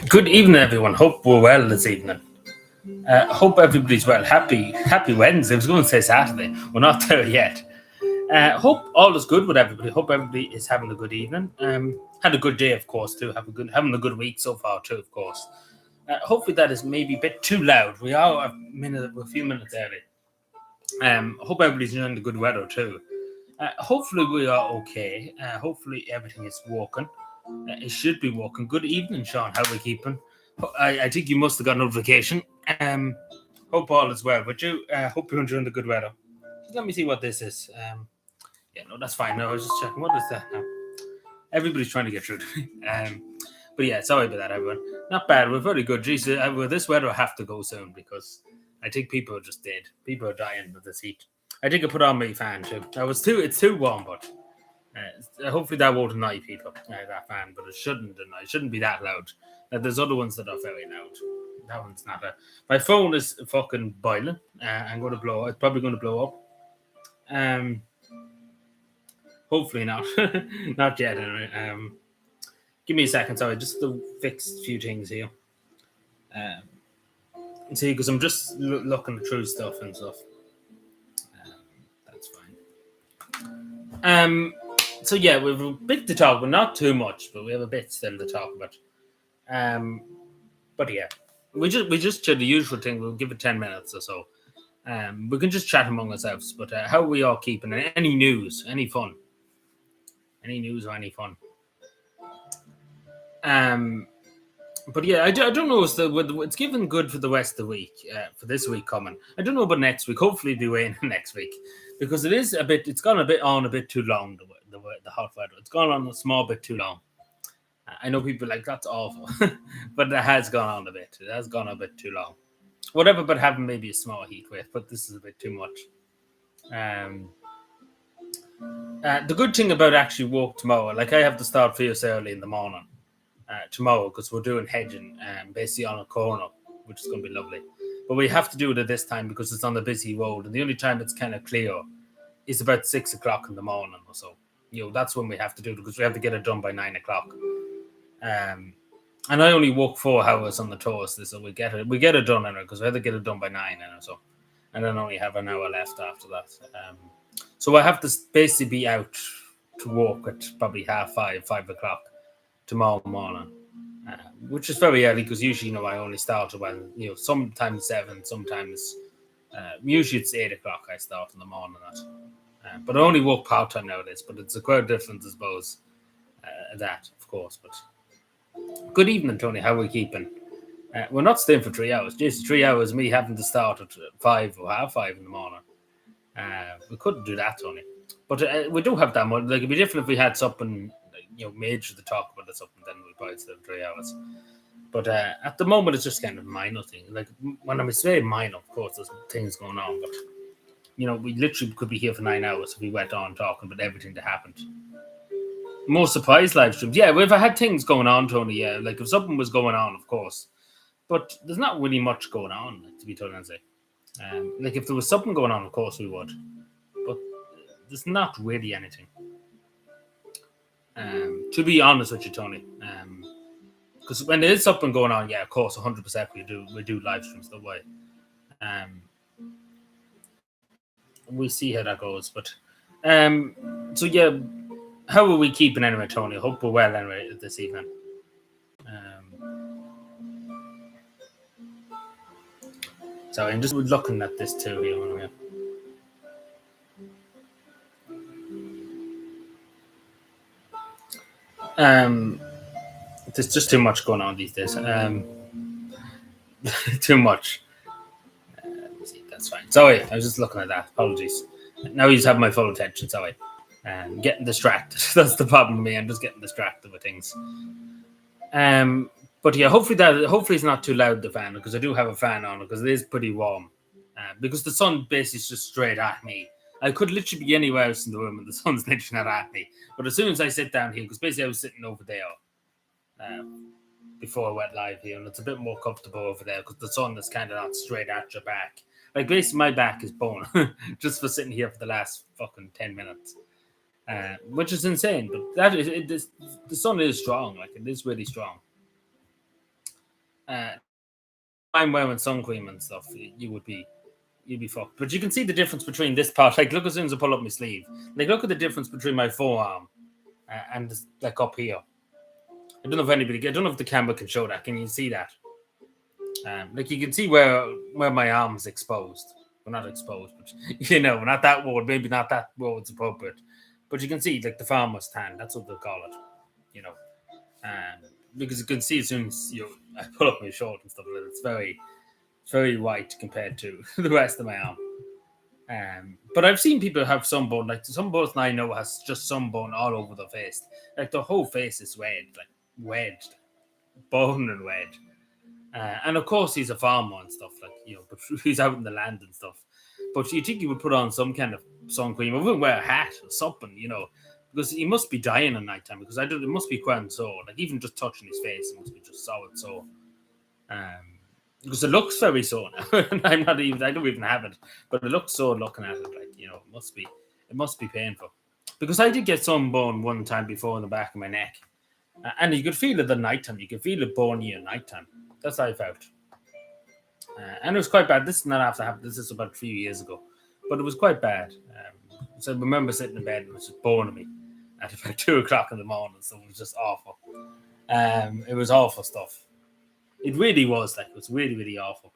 Good evening, everyone. Hope we're well this evening. Hope everybody's well. Happy Wednesday. I was going to say Saturday. We're not there yet. Hope all is good with everybody. Hope everybody is having a good evening. Had a good day, of course, too. Having a good week so far, too, of course. Hopefully that is maybe a bit too loud. We are a few minutes early. Hope everybody's enjoying the good weather, too. Hopefully we are okay. Hopefully everything is working. It should be working. Good evening, Sean. How are we keeping? I think you must have got a notification. Hope all is well. But you hope you're enjoying the good weather. Let me see what this is. No, that's fine. No, I was just checking. What is that now? Everybody's trying to get through to me. But yeah, sorry about that, everyone. Not bad. We're very good. Geez, with this weather, I have to go soon because I think people are just dead. People are dying with this heat. I think I put on my fan too. It's too warm, but hopefully that won't annoy people. That fan, but it shouldn't annoy. It shouldn't be that loud. There's other ones that are very loud. That one's not a. My phone is fucking boiling. I'm going to blow. It's probably going to blow up. Hopefully not. Not yet. Anyway. Give me a second. Sorry, just to fix a few things here. See, because I'm just looking through stuff and stuff. That's fine. So yeah, we have a bit to talk about, not too much, but we have a bit still to talk about. But yeah, we just do the usual thing. We'll give it 10 minutes or so. We can just chat among ourselves. But how are we all keeping? Any news? Any fun? Any news or any fun? But yeah, I don't know. It's given good for the rest of the week. For this week coming, I don't know about next week. Hopefully, it'll be raining next week because it is a bit. It's gone a bit too long. The hot weather. It's gone on a small bit too long. I know people are like that's awful, but it has gone on a bit. It has gone a bit too long. Whatever, but having maybe a small heat wave, but this is a bit too much. The good thing about actually work tomorrow, like I have to start fierce early in the morning tomorrow because we're doing hedging basically on a corner, which is going to be lovely. But we have to do it at this time because it's on the busy road, and the only time it's kind of clear is about 6 o'clock in the morning or so. That's when we have to do it because we have to get it done by 9 o'clock. And I only work 4 hours on the toast, so we get it done anyway because we have to get it done by 9 and so, and then only have an hour left after that. So I have to basically be out to work at probably 5:30, 5 o'clock tomorrow morning, which is very early because usually I only start when sometimes 7, sometimes usually it's 8 o'clock I start in the morning. But I only work part time nowadays. But it's a quite different, I suppose. That of course, but. Good evening, Tony. How are we keeping? We're not staying for 3 hours. Just 3 hours, me having to start at 5 or half 5 in the morning. We couldn't do that, Tony. But we don't have that much. Like, it'd be different if we had something, major to talk about or something, then we'd probably stay for 3 hours. But at the moment, it's just kind of minor thing. Like, when I say minor, of course, there's things going on. But, we literally could be here for 9 hours if we went on talking about everything that happened. More surprise live streams. Yeah, we've had things going on, Tony. Yeah, like if something was going on, of course. But there's not really much going on, to be totally honest. Like if there was something going on, of course we would. But there's not really anything. To be honest with you, Tony. Because when there is something going on, yeah, of course, 100% we do live streams that way. We'll see how that goes. But so yeah. How are we keeping anyway, Tony? Hope we're well anyway this evening. Sorry, I'm just looking at this too here. There's just too much going on these days. Too much. See, that's fine. Sorry, I was just looking at that. Apologies. Now you just have my full attention. Sorry. Getting distracted. That's the problem with me. I'm just getting distracted with things. But yeah, hopefully it's not too loud, the fan, because I do have a fan on because it is pretty warm. Because the sun basically is just straight at me. I could literally be anywhere else in the room and the sun's literally not at me. But as soon as I sit down here, because basically I was sitting over there before I went live here, and it's a bit more comfortable over there because the sun is kind of not straight at your back. Like basically my back is bone just for sitting here for the last fucking 10 minutes. Which is insane, but the sun is strong. Like it is really strong. I'm wearing sun cream and stuff, you'd be fucked. But you can see the difference between this part. Like, look as soon as I pull up my sleeve. Like, look at the difference between my forearm and this, like up here. I don't know if anybody. I don't know if the camera can show that. Can you see that? Like you can see where my arm's exposed. Well, not exposed, but not that word. Maybe not that word's appropriate. But you can see like the farmer's tan. That's what they call it. You know, because you can see as soon as I pull up my shirt and stuff like that, it's very white compared to the rest of my arm. But I've seen people have sunburn. Like some person I know has just sunburn all over the face. Like the whole face is red, like wedged, bone and red. And of course he's a farmer and stuff, but he's out in the land and stuff. But you think he would put on some kind of sun cream, or even wear a hat or something, because he must be dying at night time. Because it must be quite sore. Like even just touching his face, it must be just solid sore. Because it looks very sore now. I don't even have it, but it looks sore looking at it. Like it must be painful. Because I did get sunburn one time before in the back of my neck, and you could feel it at night time. You could feel it burning you at night time. That's how I felt. And it was quite bad. This is not after happened. This is about a few years ago. But it was quite bad. So I remember sitting in bed and it was just burning me at about 2 o'clock in the morning. So it was just awful. It was awful stuff. It really was. Like, it was really, really awful.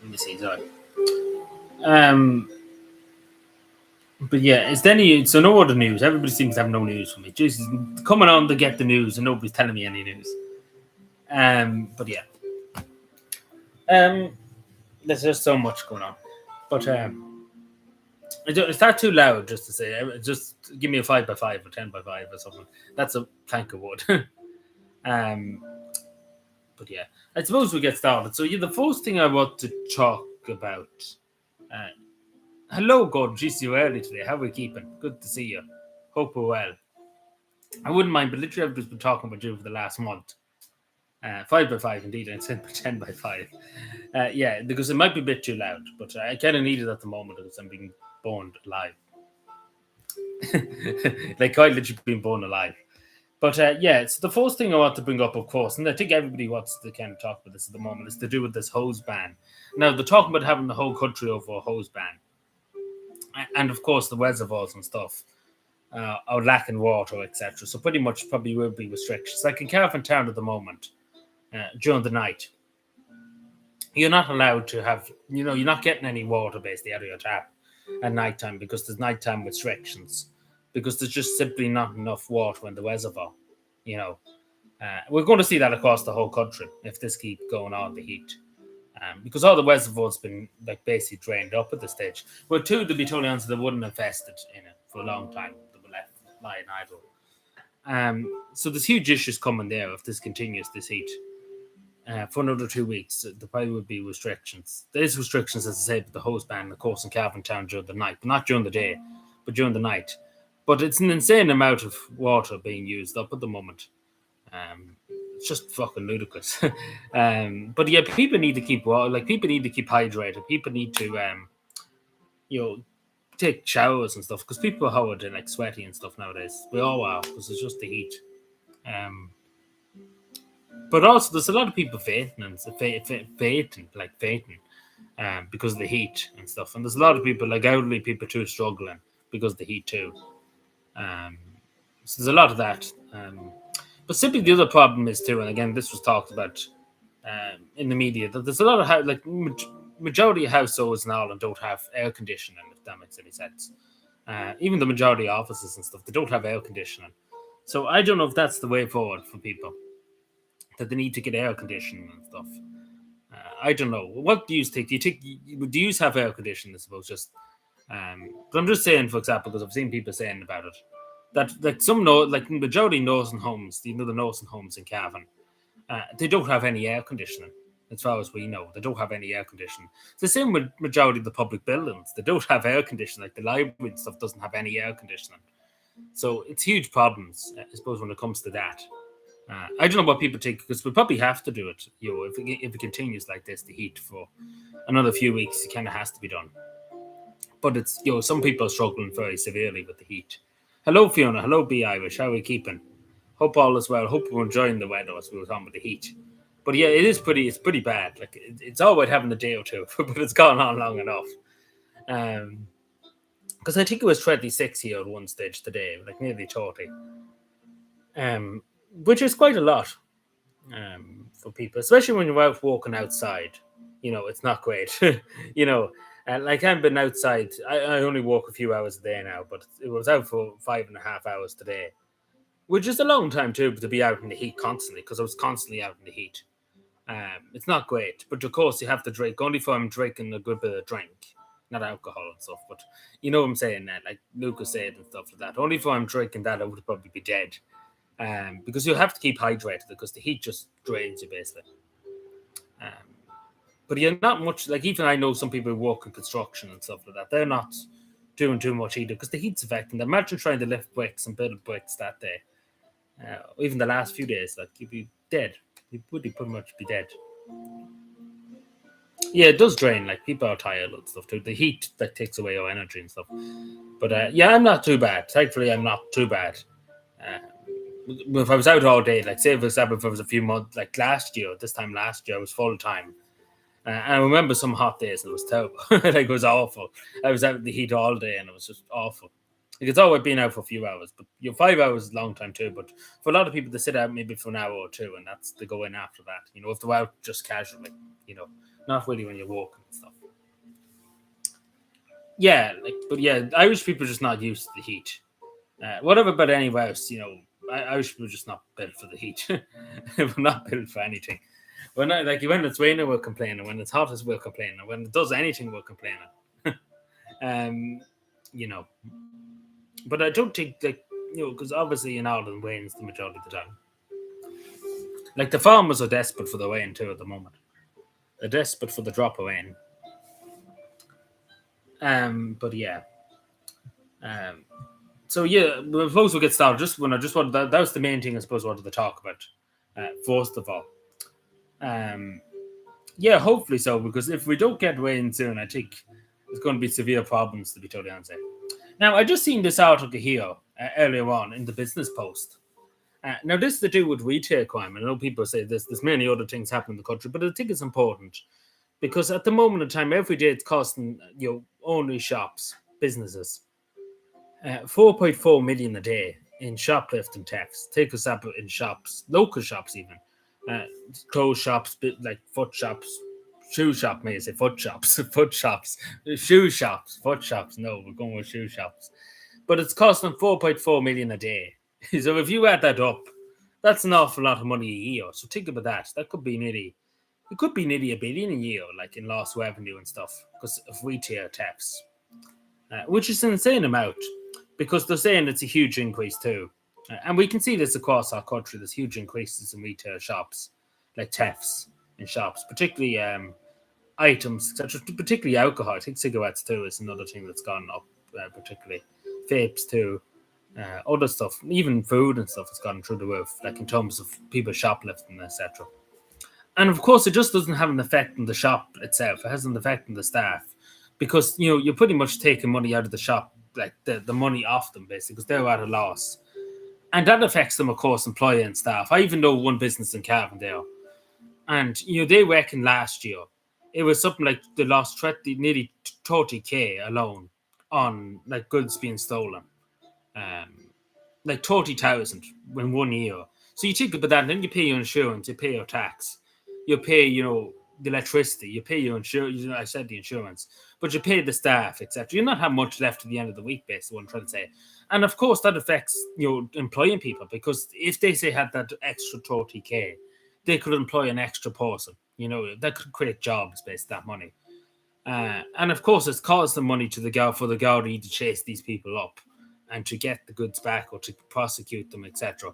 Let me see. Sorry. But yeah, is there any? So no other news. Everybody seems to have no news for me. Jesus, coming on to get the news, and nobody's telling me any news. But yeah. There's just so much going on. But it's not too loud just to say. Just give me a 5x5 or 10x5 or something. That's a plank of wood. But yeah, I suppose we get started. So the first thing I want to talk about. Hello, God. Geez, you early today. How are we keeping? Good to see you. Hope we're well. I wouldn't mind, but literally I've just been talking about you for the last month. 5x5 indeed, and 10x5. Yeah, because it might be a bit too loud, but I kind of need it at the moment because I'm being born alive. Like quite literally being born alive. But yeah, so the first thing I want to bring up, of course, and I think everybody wants to kind of talk about this at the moment, is to do with this hose ban. Now, they're talking about having the whole country over a hose ban. And of course, the reservoirs and stuff are lacking water, etc. So pretty much probably will be restrictions. Like in Cavan Town at the moment, during the night, you're not allowed to have, you're not getting any water basically out of your tap at nighttime because there's nighttime restrictions. Because there's just simply not enough water in the reservoir. We're going to see that across the whole country if this keeps going on, the heat. Because all the reservoirs been like basically drained up at this stage. Well, to be totally honest, they wouldn't have invested in it for a long time. They were left lying idle. So there's huge issues coming there if this continues, this heat. For another 2 weeks, there probably would be restrictions. There's restrictions, as I say, with the hose ban, of course, in Cavan Town during the night, but not during the day, but during the night. But it's an insane amount of water being used up at the moment. It's just fucking ludicrous. But yeah, people need to keep people need to keep hydrated. People need to take showers and stuff because people are hard and like sweaty and stuff nowadays. We all are because it's just the heat. But also there's a lot of people fainting because of the heat and stuff. And there's a lot of people, like elderly people too, struggling because of the heat too. So there's a lot of that. But simply the other problem is too, and again, this was talked about in the media, that there's a lot of majority of households in Ireland don't have air conditioning, if that makes any sense. Even the majority of offices and stuff, they don't have air conditioning. So I don't know if that's the way forward for people, that they need to get air conditioning and stuff. I don't know. What do you think? Do you have air conditioning, I suppose, just... but I'm just saying, for example, because I've seen people saying about it, that like majority nursing homes, the nursing homes in Cavan, they don't have any air conditioning, as far as we know. They don't have any air conditioning. It's the same with majority of the public buildings. They don't have air conditioning. Like the library and stuff doesn't have any air conditioning. So it's huge problems, I suppose, when it comes to that. I don't know what people think because we'll probably have to do it. If it continues like this, the heat for another few weeks, it kind of has to be done. But it's some people are struggling very severely with the heat. Hello, Fiona. Hello, Be Irish. How are we keeping? Hope all is well. Hope we're enjoying the weather as we were talking with the heat. But yeah, it is pretty. It's pretty bad. Like it's all about having a day or two, but it's gone on long enough. Because I think it was 26 here at one stage today, like nearly 30. Which is quite a lot for people, especially when you're out walking outside. It's not great. Like I've been outside. I only walk a few hours a day now, but it was out for 5.5 hours today, which is a long time too to be out in the heat constantly because I was constantly out in the heat. It's not great, but of course you have to drink only if I'm drinking a good bit of drink, not alcohol and stuff. But you know what I'm saying, that like Lucas said and stuff like that. Only if I'm drinking that, I would probably be dead. Because you have to keep hydrated because the heat just drains you basically. But yeah, not much. Like even I know some people who work in construction and stuff like that. They're not doing too much either because the heat's affecting them. Imagine trying to lift bricks and build bricks that day. Even the last few days, like you'd be dead. You would pretty much be dead. Yeah, it does drain. Like people are tired and stuff too. The heat that takes away your energy and stuff. But yeah, I'm not too bad. Thankfully, I'm not too bad. If I was out all day, like say for example, if it was a few months, like this time last year, I was full time. And I remember some hot days and it was terrible. Like it was awful. I was out in the heat all day and it was just awful. Like it's always been out for a few hours, but 5 hours is a long time too. But for a lot of people, they sit out maybe for an hour or two, and they go in after that. If they're out just casually, not really when you're walking and stuff. Yeah, but yeah, Irish people are just not used to the heat. Whatever about anywhere else, Irish people are just not built for the heat. We're not built for anything. When it's raining, we're complaining. When it's hot, we're complaining. When it does anything, we're complaining. But I don't think because obviously in Ireland rains the majority of the time. Like the farmers are desperate for the rain too at the moment. They're desperate for the drop of rain. But yeah. So yeah, I suppose we'll get started. That was the main thing I suppose I wanted to talk about. First of all. Yeah, hopefully so, because if we don't get rain soon, I think there's going to be severe problems, to be totally honest. Now, I just seen this article here earlier on in the Business Post. Now, this is to do with retail crime. I know people say there's many other things happening in the country, but I think it's important because at the moment in time, every day it's costing only shops, businesses, 4.4 million a day in shoplifting thefts. Take us up in shops, local shops even. Clothes shops, like foot shops, shoe shop, may I say foot shops, foot shops, shoe shops, foot shops. No, we're going with shoe shops. But it's costing 4.4 million a day. So if you add that up, that's an awful lot of money a year. So think about that. It could be nearly $1 billion a year, like in lost revenue and stuff, because of retail thefts, which is an insane amount. Because they're saying it's a huge increase too. And we can see this across our country. There's huge increases in retail shops, like thefts in shops, particularly items, etc. Particularly alcohol. I think cigarettes too is another thing that's gone up, particularly vapes too, other stuff, even food and stuff has gone through the roof, like in terms of people shoplifting, etc. And of course, it just doesn't have an effect on the shop itself. It has an effect on the staff because you're pretty much taking money out of the shop, like the money off them basically, because they're at a loss. And that affects them, of course, employer and staff. I even know one business in Cavan there. And, they reckon last year, it was something like they lost nearly 30K alone on, like, goods being stolen. Like 30,000 in 1 year. So you think about that, and then you pay your insurance, you pay your tax, you pay, the electricity, you pay your insurance, I said the insurance, but you pay the staff, etc. You're not have much left at the end of the week, basically, what I'm trying to say. And of course, that affects employing people because if they say had that extra 30K, they could employ an extra person. That could create jobs based on that money. And of course, it's caused the money to the Gardaí to chase these people up and to get the goods back or to prosecute them, etc.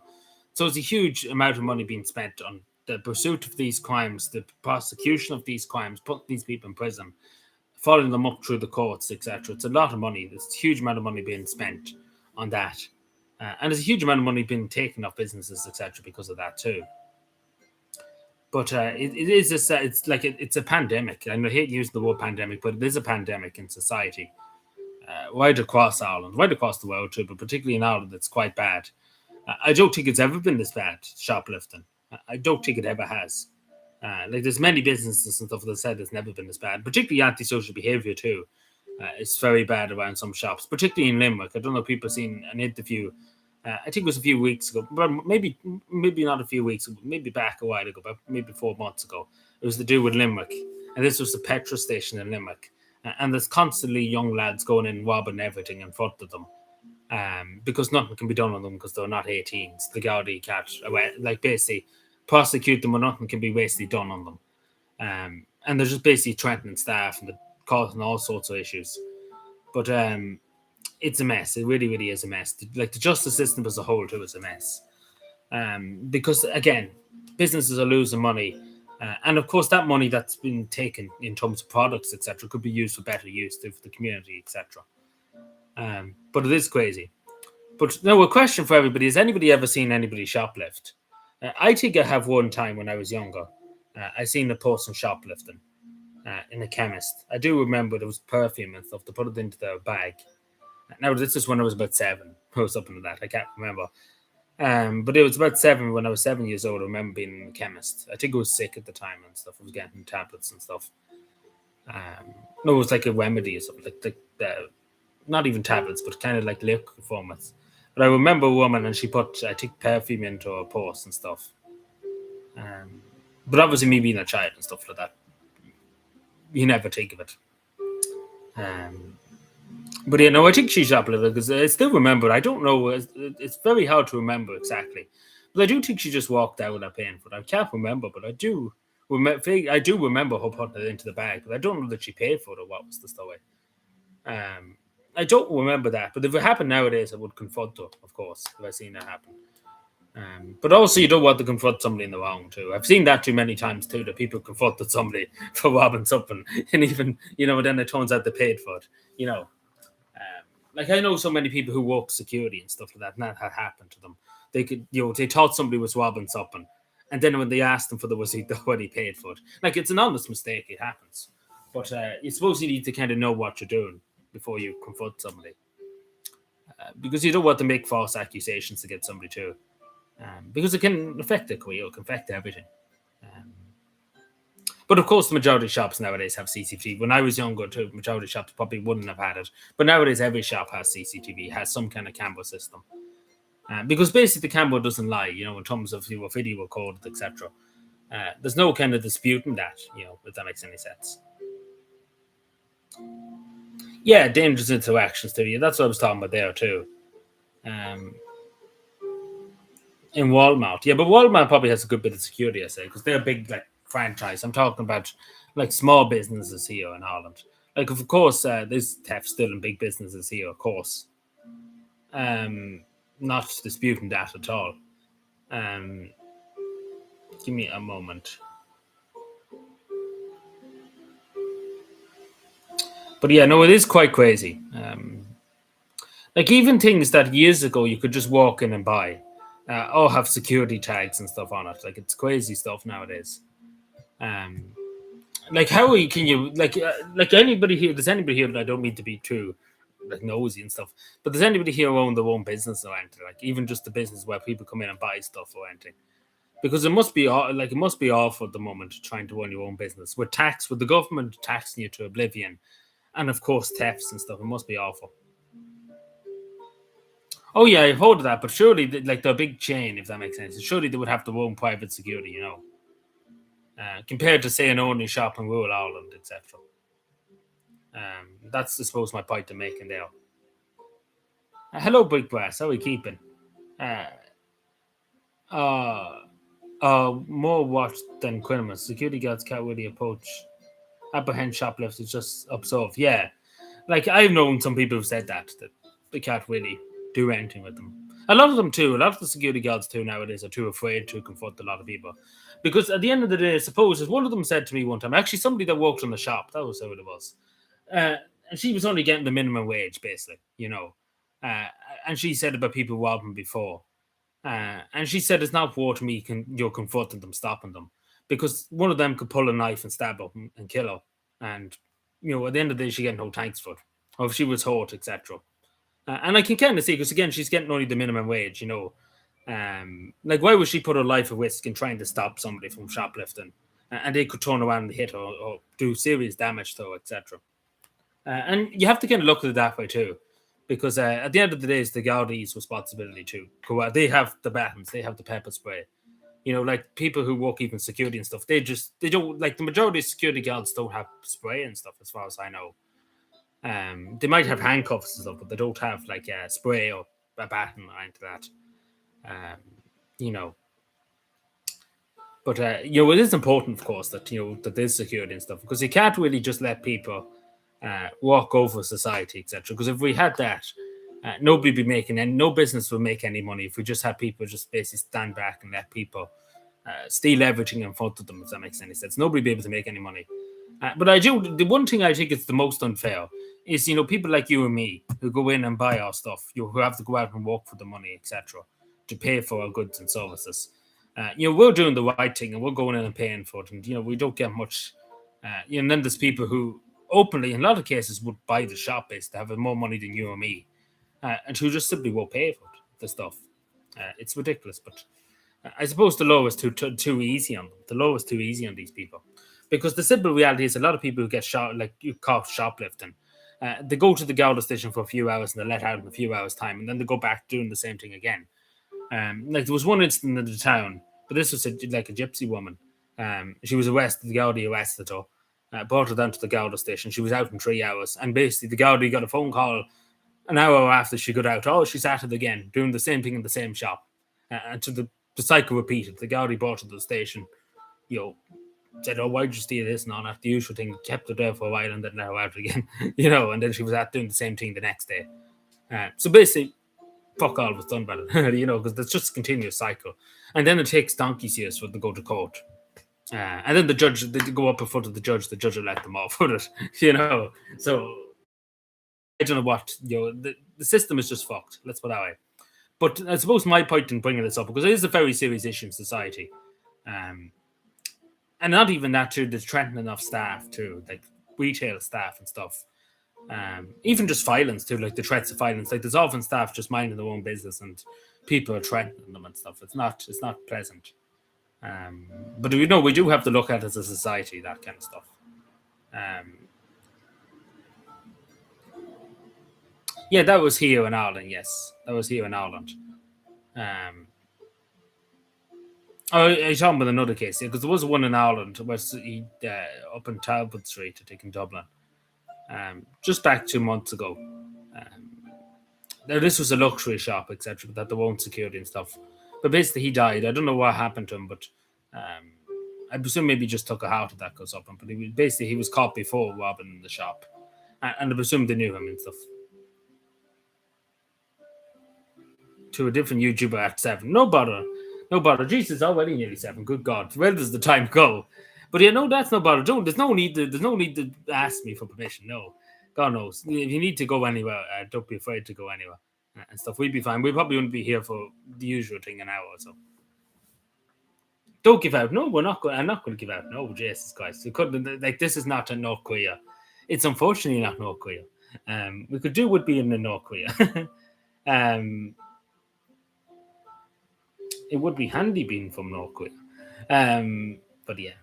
So it's a huge amount of money being spent on the pursuit of these crimes, the prosecution of these crimes, putting these people in prison, following them up through the courts, etc. It's a lot of money. There's a huge amount of money being spent on that. And there's a huge amount of money being taken off businesses, etc., because of that too. But it is just it's like it's a pandemic. I hate using the word pandemic, but it is a pandemic in society, right across Ireland, right across the world too, but particularly in Ireland, it's quite bad. I don't think it's ever been this bad, shoplifting. I don't think it ever has. Like there's many businesses and stuff that said it's never been this bad, particularly antisocial behaviour too. It's very bad around some shops, particularly in Limerick. I don't know if people have seen an interview. I think it was a few weeks ago, but maybe not a few weeks ago, maybe back a while ago, but maybe 4 months ago. It was to do with Limerick, and this was the petrol station in Limerick, and there's constantly young lads going in robbing everything in front of them, because nothing can be done on them because they're not 18s. The Gardaí can't, like basically prosecute them, or nothing can be basically done on them, and they're just basically threatening staff and they're causing all sorts of issues. But it's a mess. It really, really is a mess. Like the justice system as a whole too is a mess. Because again, businesses are losing money, and of course that money that's been taken in terms of products, etc., could be used for better use for the community, etc. But it is crazy. But now a question for everybody: has anybody ever seen anybody shoplift? I think I have one time when I was younger. I seen a person shoplifting in a chemist. I do remember there was perfume and stuff. They put it into their bag. Now, this is when I was about 7 or something like that. I can't remember. But it was about 7 when I was 7 years old. I remember being in the chemist. I think I was sick at the time and stuff. I was getting tablets and stuff. No, it was like a remedy or something. Like not even tablets, but kind of like liquid formats. But I remember a woman and she put, I think, perfume into her purse and stuff. But obviously, me being a child and stuff like that, you never think of it. But yeah, no, I think she shoplifted because I still remember. I don't know. It's very hard to remember exactly, but I do think she just walked out without paying for it. I can't remember, but I do remember her putting it into the bag. But I don't know that she paid for it or what was the story. I don't remember that. But if it happened nowadays, I would confront her, of course, if I seen that happen. But also, you don't want to confront somebody in the wrong too. I've seen that too many times too. That people confronted somebody for robbing something, and even then it turns out they paid for it. Like I know so many people who work security and stuff like that, and that had happened to them. They could, they thought somebody was robbing something, and then when they asked them for the receipt, they already paid for it. Like it's an honest mistake; it happens. But you suppose you need to kind of know what you're doing before you confront somebody, because you don't want to make false accusations against somebody too, because it can affect the career, it can affect everything. But of course, the majority of shops nowadays have CCTV. When I was younger, too, majority of shops probably wouldn't have had it. But nowadays, every shop has CCTV, has some kind of camera system. Because basically, the camera doesn't lie, in terms of video recorded, etc. There's no kind of disputing that, if that makes any sense. Yeah, dangerous interactions too. Yeah, that's what I was talking about there too. In Walmart, yeah, but Walmart probably has a good bit of security, I say, because they're a big franchise. I'm talking about like small businesses here in Ireland. Like, of course, there's theft still in big businesses here, of course. Not disputing that at all. Give me a moment. But yeah, no, it is quite crazy. Like even things that years ago you could just walk in and buy, all have security tags and stuff on it. Like it's crazy stuff nowadays. Like how can you like anybody here? Does anybody here? I don't mean to be too like nosy and stuff, but does anybody here own their own business or anything? Like even just a business where people come in and buy stuff or anything? Because it must be awful at the moment trying to run your own business with the government taxing you to oblivion, and of course thefts and stuff. It must be awful. Oh yeah, I've heard of that, but surely like they're a big chain, if that makes sense. Surely they would have their own private security, compared to say an only shop in rural Ireland, etc. That's, I suppose, my point I'm making there. Hello, Big Brass. How are we keeping? More watched than criminals. Security guards can't really apprehend shoplifters, just observe. Yeah, like I've known some people who've said that they can't really do anything with them. A lot of them too. A lot of the security guards too nowadays are too afraid to confront a lot of people, because at the end of the day, I suppose, as one of them said to me one time, actually somebody that worked in the shop, that was how it was, and she was only getting the minimum wage basically, uh, and she said about people robbing before. And she said it's not war to me. You're confronting them, stopping them, because one of them could pull a knife and stab her and kill her, and at the end of the day, she get no thanks for it, or if she was hurt, etc. And I can kind of see, because again, she's getting only the minimum wage. Like, why would she put her life at risk in trying to stop somebody from shoplifting, and they could turn around and hit her or do serious damage to her, etc. And you have to kind of look at it that way too, because at the end of the day, it's the Gaudis' responsibility to go out. They have the batons, they have the pepper spray. Like people who work even security and stuff, they don't, like, the majority of security guards don't have spray and stuff, as far as I know. They might have handcuffs and stuff, but they don't have like a spray or a baton or anything like that. You know, but it is important, of course, that that there's security and stuff, because you can't really just let people walk over society, etc. Because if we had that, nobody would be making any, no business would make any money if we just had people just basically stand back and let people steal everything in front of them, if that makes any sense. Nobody would be able to make any money. But the one thing I think is the most unfair is, people like you and me who go in and buy our stuff, who have to go out and work for the money, etc., to pay for our goods and services. We're doing the right thing and we're going in and paying for it, and we don't get much. And then there's people who openly, in a lot of cases, would buy the shop base to have more money than you or me, and who just simply won't pay for the stuff. It's ridiculous, but I suppose the law is too easy on them. The law is too easy on these people, because the simple reality is a lot of people who get caught shoplifting, they go to the Gouda station for a few hours and they're let out in a few hours' time, and then they go back doing the same thing again. Like, there was one incident in the town, but this was like a gypsy woman. She was arrested. The Gaudi arrested her, brought her down to the Gouda station. She was out in 3 hours, and basically the Gaudi got a phone call an hour after she got out. Oh, she's at it again, doing the same thing in the same shop, and to the cycle repeated. The Gaudi brought her to the station, said, "Oh, why'd you steal this?" and all that, the usual thing. Kept her there for a while and then let her out again, and then she was out doing the same thing the next day. So basically, fuck all was done by it, because it's just a continuous cycle. And then it takes donkey's years for them to go to court. And then the judge, they go up in front of the judge will let them off with it, So I don't know what, the system is just fucked. Let's put it that way. But I suppose my point in bringing this up, because it is a very serious issue in society. And not even that, too, there's threatening of staff, too, like retail staff and stuff. Even just violence, too, like the threats of violence. Like, there's often staff just minding their own business and people are threatening them and stuff. It's not pleasant. But we do have to look at it as a society, that kind of stuff. Yeah, that was here in Ireland, yes. That was here in Ireland. I'm talking about another case, because there was one in Ireland where up in Talbot Street, I think, in Dublin, just back 2 months ago. Now, this was a luxury shop, etc., that they won't security and stuff. But basically, he died. I don't know what happened to him, but I presume maybe he just took a heart attack or something. But he was caught before robbing the shop, and I presume they knew him and stuff. To a different YouTuber at 7. No bother. Jesus, already nearly 7. Good God, where does the time go? But that's no bother. There's no need to ask me for permission. No, God knows. If you need to go anywhere, don't be afraid to go anywhere and stuff. We'd be fine. We probably wouldn't be here for the usual thing, an hour or so. Don't give out. No, we're not going. I'm not going to give out. No, Jesus Christ. We couldn't. Like, this is not a North Korea. It's unfortunately not North Korea. We could do would be in the North Korea. It would be handy being from North Korea. But yeah.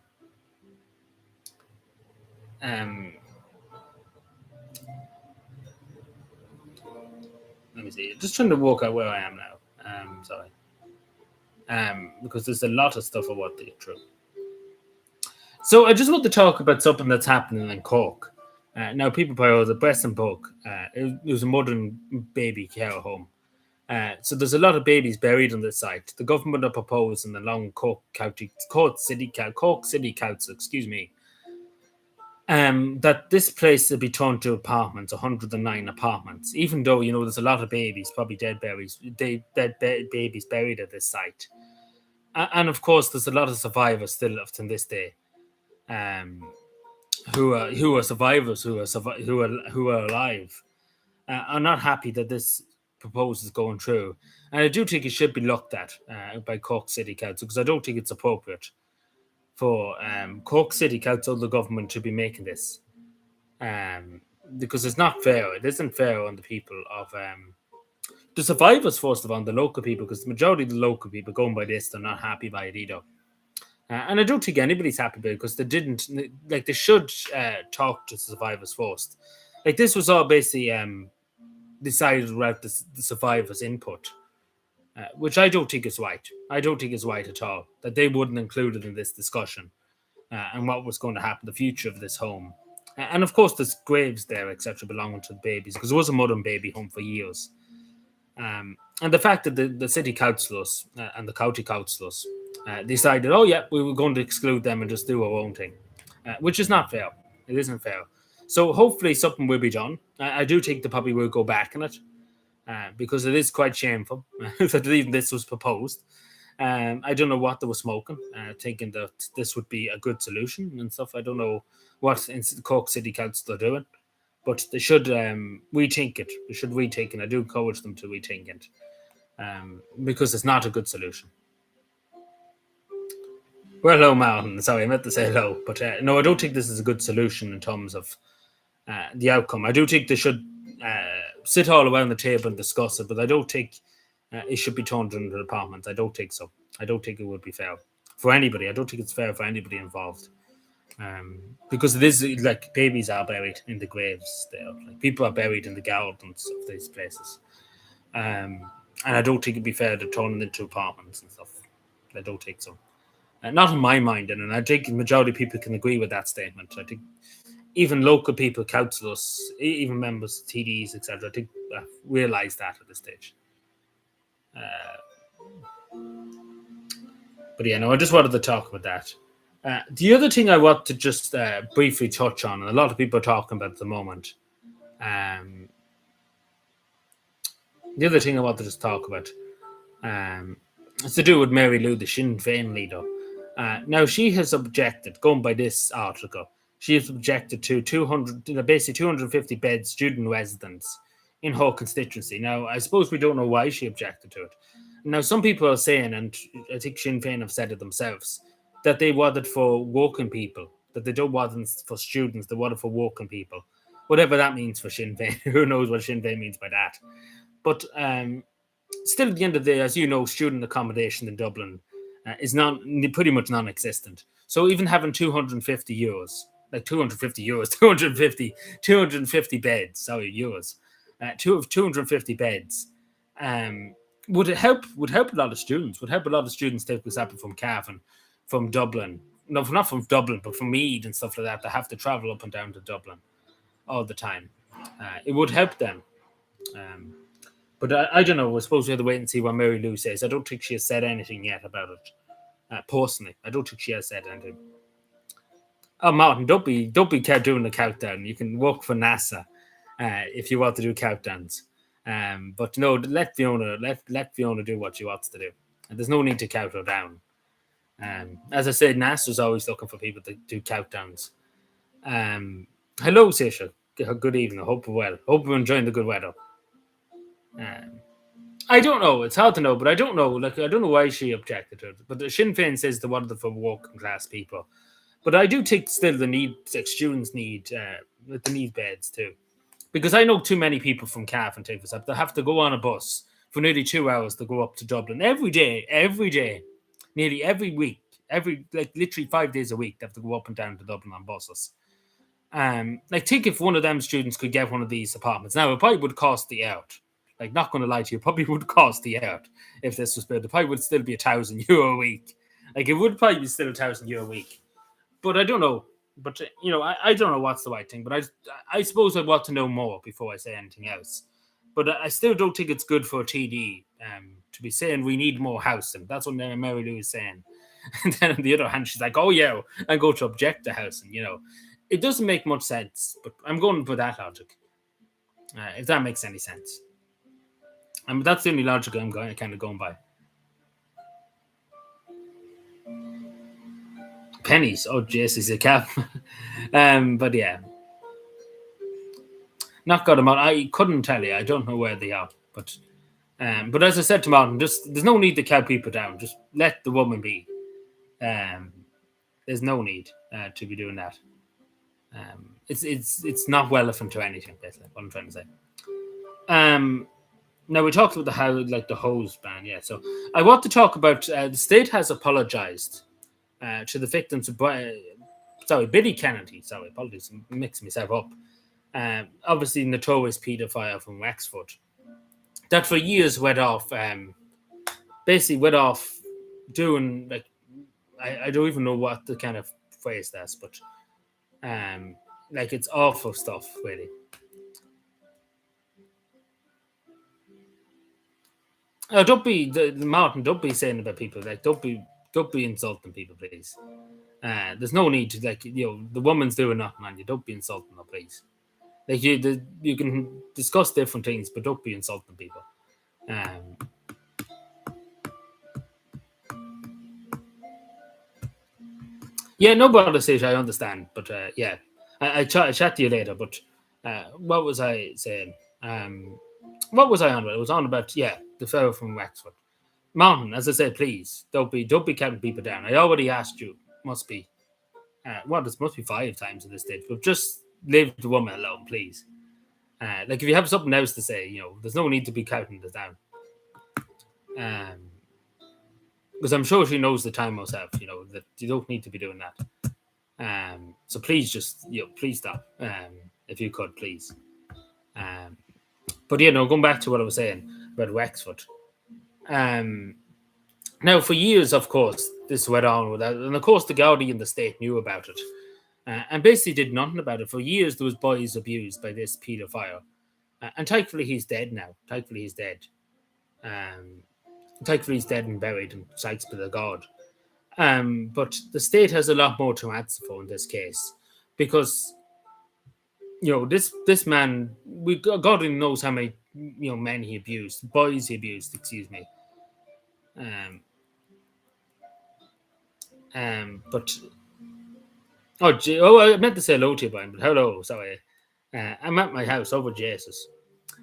Let me see. Just trying to work out where I am now. Sorry. Because there's a lot of stuff I want to get through. So I just want to talk about something that's happening in Cork. Now, people probably know the breast and Cork. It was a mother and baby care home. So there's a lot of babies buried on this site. The government are proposing along Cork City Council, that this place will be turned to apartments, 109 apartments. Even though there's a lot of babies, probably dead babies buried at this site, and of course there's a lot of survivors still left in this day, who are survivors, who are alive, are not happy that this proposes going through, and I do think it should be looked at by Cork City Council, because I don't think it's appropriate for Cork City Council, the government, to be making this, because it's not fair. It isn't fair on the people of the survivors, first of all, the local people, because the majority of the local people going by this, they're not happy by it either. And I don't think anybody's happy about it, because they didn't, like, they should talk to survivors first. Like, this was all basically decided without the survivors' input, which I don't think is right. I don't think it's right at all that they wouldn't include it in this discussion and what was going to happen, the future of this home. And of course, there's graves there, etc., belonging to the babies, because it was a mother and baby home for years. And the fact that the city councillors and the county councillors decided, oh yeah, we were going to exclude them and just do our own thing, which is not fair. It isn't fair. So hopefully something will be done. I do think they probably will go back on it, because it is quite shameful that even this was proposed. I don't know what they were smoking, thinking that this would be a good solution and stuff. I don't know what Cork City Council are doing, but they should rethink it. They should rethink it. I do encourage them to rethink it, because it's not a good solution. Well, hello, Martin. Sorry, I meant to say hello. But no, I don't think this is a good solution in terms of the outcome. I do think they should sit all around the table and discuss it, but I don't think it should be turned into the department. I don't think so. I don't think it would be fair for anybody. I don't think it's fair for anybody involved. Because it is like babies are buried in the graves there. Like, people are buried in the gardens of these places. And I don't think it'd be fair to turn them into apartments and stuff. I don't think so. Not in my mind, and I think the majority of people can agree with that statement. I think even local people, councillors, even members, TDs, etc., I think realise that at this stage. But yeah, no, I just wanted to talk about that. The other thing I want to just briefly touch on, and a lot of people are talking about at the moment, the other thing I want to just talk about is to do with Mary Lou, the Sinn Féin leader. Now, she has objected, going by this article, she has objected to 250 bed student residence in her constituency. Now, I suppose we don't know why she objected to it. Now, some people are saying, and I think Sinn Féin have said it themselves, that they want it for working people, that they don't want it for students, they want it for working people. Whatever that means for Sinn Féin. Who knows what Sinn Féin means by that. But still, at the end of the day, as you know, student accommodation in Dublin is pretty much non-existent. So even having 250 euros, like 250 euros, 250 beds, sorry, euros, 250 beds, would help a lot of students, take example from Cavan, from Dublin, no, not from Dublin, but from Meath and stuff like that, they have to travel up and down to Dublin all the time. It would help them. But I don't know. I suppose we have to wait and see what Mary Lou says. I don't think she has said anything yet about it. Personally, I don't think she has said anything. Oh, Martin, don't be doing the countdown. You can work for NASA if you want to do countdowns. But no, let Fiona do what she wants to do. And there's no need to count her down. As I said, NASA's always looking for people to do countdowns. Hello, Sisha. Good evening. I hope you're well. Hope you're enjoying the good weather. I don't know. It's hard to know, but I don't know. Like, I don't know why she objected to it. But the Sinn Féin says they wanted it for working class people. But I do think still students need beds too. Because I know too many people from Cavan that have to go on a bus for nearly 2 hours to go up to Dublin every day, nearly every week, literally 5 days a week, they have to go up and down to Dublin on buses. Think if one of them students could get one of these apartments. Now, it probably would cost the earth. Like, not going to lie to you, probably would cost the earth if this was built. It probably would still be €1,000 a week. Like, it would probably be still €1,000 a week. But I don't know. But, I don't know what's the right thing. But I suppose I want to know more before I say anything else. But I still don't think it's good for a TD to be saying we need more housing. That's what Mary Lou is saying. And then on the other hand, she's like, oh, yeah, I'm going to object to housing, It doesn't make much sense, but I'm going to put that logic, if that makes any sense. That's the only logic I'm kind of going by. Pennies. Oh, Jesse's a cap. But yeah. Not got them out. I couldn't tell you. I don't know where they are. But But as I said to Martin, just there's no need to cow people down. Just let the woman be. Um, there's no need to be doing that. It's not relevant to anything. Basically, what I'm trying to say. Now we talked about the hose ban. Yeah, so I want to talk about the state has apologized to the victims of Billy Kennedy. Sorry, apologies, I'm mixing myself up. Obviously, notorious paedophile from Wexford that for years basically went off doing like I don't even know what the kind of phrase that's, but like it's awful stuff, really. Don't be Martin. Don't be saying about people like don't be insulting people, please. There's no need to the woman's doing nothing on you. Don't be insulting her, please. Like you can discuss different things, but don't be insulting people. Yeah, no bother, Sage. I understand, but yeah, I chat to you later. But what was I saying? What was I on about? I was on about the fellow from Wexford. Mountain, as I said, please don't be counting people down. I already asked you. Must be this must be 5 times at this stage. But just leave the woman alone, please. Like if you have something else to say, there's no need to be counting this down. Because I'm sure she knows the time herself. That you don't need to be doing that. So please just please stop. If you could, please. But going back to what I was saying about Wexford. Now, for years, of course, this went on with that, and of course, the Gardaí and the state knew about it, and basically did nothing about it. For years, there was boys abused by this paedophile, and thankfully, he's dead now. Thankfully, he's dead. Thankfully, he's dead and buried, and thanks be to God. But the state has a lot more to answer for in this case, because this man, God only knows how many men he abused, boys he abused. Excuse me. But I meant to say hello to you, Brian. But hello, sorry. I'm at my house over Jesus.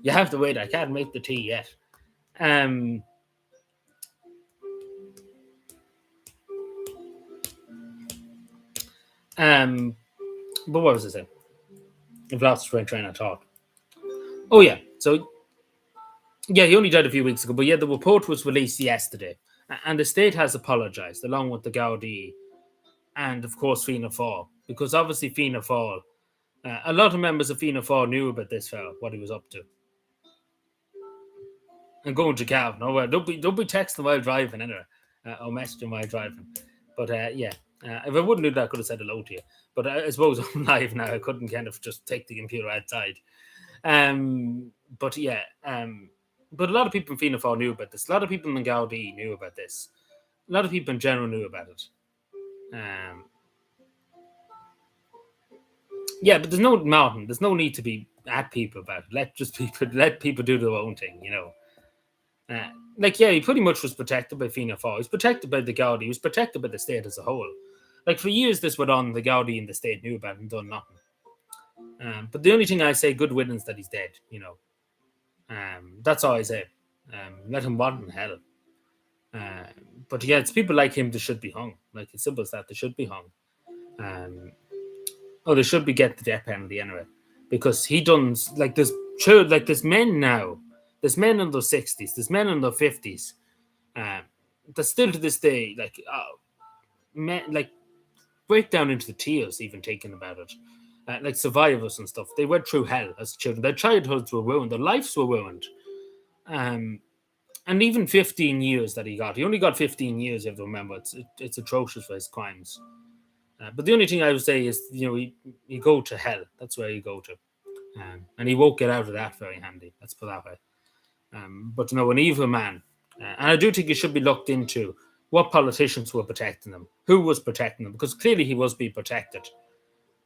You have to wait. I can't make the tea yet. But what was I saying? I've lost my train of thought. Oh yeah, so yeah, he only died a few weeks ago. But yeah, the report was released yesterday, and the state has apologized along with the Gardaí and of course Fianna Fáil, because obviously Fianna Fáil, a lot of members of Fianna Fáil knew about this fellow, what he was up to. And going to Cavan. Oh, don't be texting while driving, anyway, or messaging while driving. But yeah, if I wouldn't do that, I could have said hello to you. But I suppose I'm live now. I couldn't kind of just take the computer outside. But yeah, but a lot of people in Fianna Fáil knew about this. A lot of people in Gardaí knew about this. A lot of people in general knew about it. Yeah, but there's no mountain. There's no need to be at people about it. Let people do their own thing. He pretty much was protected by Fianna Fáil. He was protected by the Gardaí. He was protected by the state as a whole. Like for years, this went on. The Gardaí and the state knew about it and done nothing. But the only thing I say, good riddance that he's dead. That's all I say. Let him rot in hell. But yeah, it's people like him that should be hung. Like it's simple as that. They should be hung. They should be getting the death penalty anyway, because he done like there's men now. There's men in their 60s. There's men in their 50s. That still to this day men break down into the tears even thinking about it. Like survivors and stuff. They went through hell as children. Their childhoods were ruined. Their lives were ruined. And even 15 years that he got. He only got 15 years, you have to remember. It's atrocious for his crimes. But the only thing I would say is, he go to hell. That's where you go to. And he won't get out of that very handy. Let's put it that way. But an evil man. And I do think it should be looked into what politicians were protecting him. Who was protecting him? Because clearly he was being protected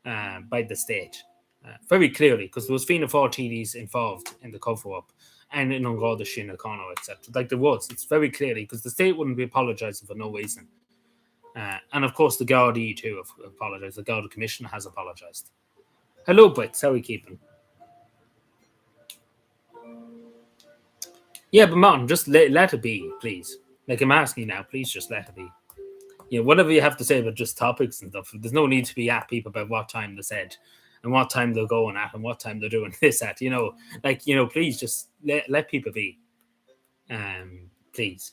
by the state. Very clearly, because there was Fianna Fáil TDs involved in the cover-up and in Garda Síochána O'Connor, etc. Like there was. It's very clearly, because the state wouldn't be apologising for no reason. And of course, the Gardaí too have apologised. The Garda Commissioner has apologised. Hello, Brits. How are we keeping? Yeah, but Martin, just let it be, please. Like I'm asking you now, please just let it be. Whatever you have to say about just topics and stuff. There's no need to be at people about what time they said and what time they're going at and what time they're doing this at. Please just let people be. Please.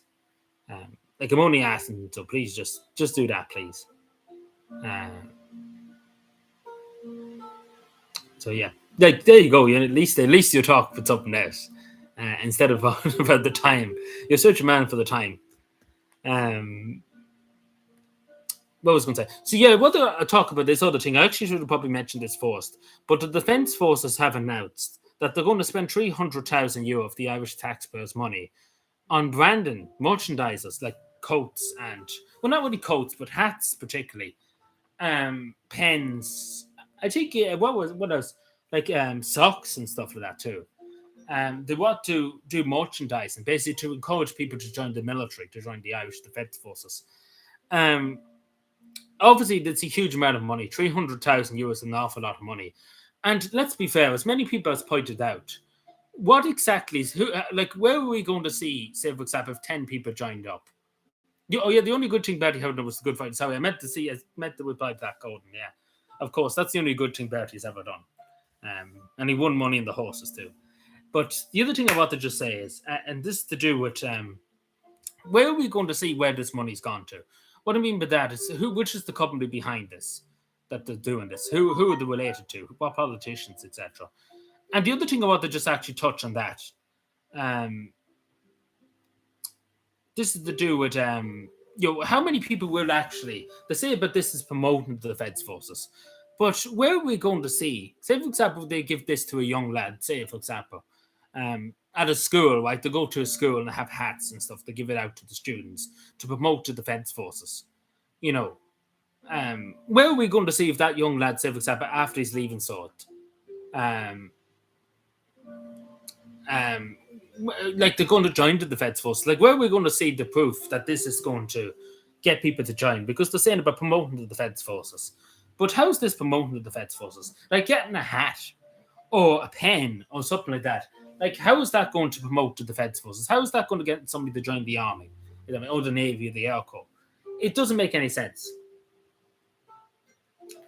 Like I'm only asking, so please just do that, please. So yeah, like there you go. At least you talk about something else instead of about the time. You're such a man for the time. Um, what was I going to say? So yeah, what I talk about this other thing. I actually should have probably mentioned this first, but the defence forces have announced that they're going to spend €300,000 of the Irish taxpayers' money on branding merchandisers like coats and not really coats, but hats particularly, pens. I think what else like socks and stuff like that too. They want to do merchandising basically to encourage people to join the military, to join the Irish Defence Forces. Um, Obviously, that's a huge amount of money. €300,000 is an awful lot of money. And let's be fair, as many people has pointed out, what exactly is like? Where are we going to see, say, for example, if 10 people joined up? Oh yeah, the only good thing about it, however, was the good fight. Sorry, I meant to reply to that, Golden. Yeah, of course, that's the only good thing Bertie's ever done. And he won money in the horses too. But the other thing I want to just say is, and this is to do with where are we going to see where this money's gone to? What I mean by that is which is the company behind this that they're doing this? Who are they related to? What politicians, etc. And the other thing I want to just actually touch on that. Um, this is to do with how many people will actually they say about this is promoting the defence forces, but where are we going to see? Say for example, they give this to a young lad. Say for example, at a school, right? They go to a school and have hats and stuff. They give it out to the students to promote the defence forces. You know, where are we going to see if that young lad, say for example, after he's leaving sword, um, um, like they're going to join the defence force. Like, where are we going to see the proof that this is going to get people to join? Because they're saying about promoting the defence forces, but how's this promoting the defence forces? Like getting a hat or a pen or something like that. Like, how is that going to promote the defence forces? How is that going to get somebody to join the army, or the navy, or the air corps? It doesn't make any sense.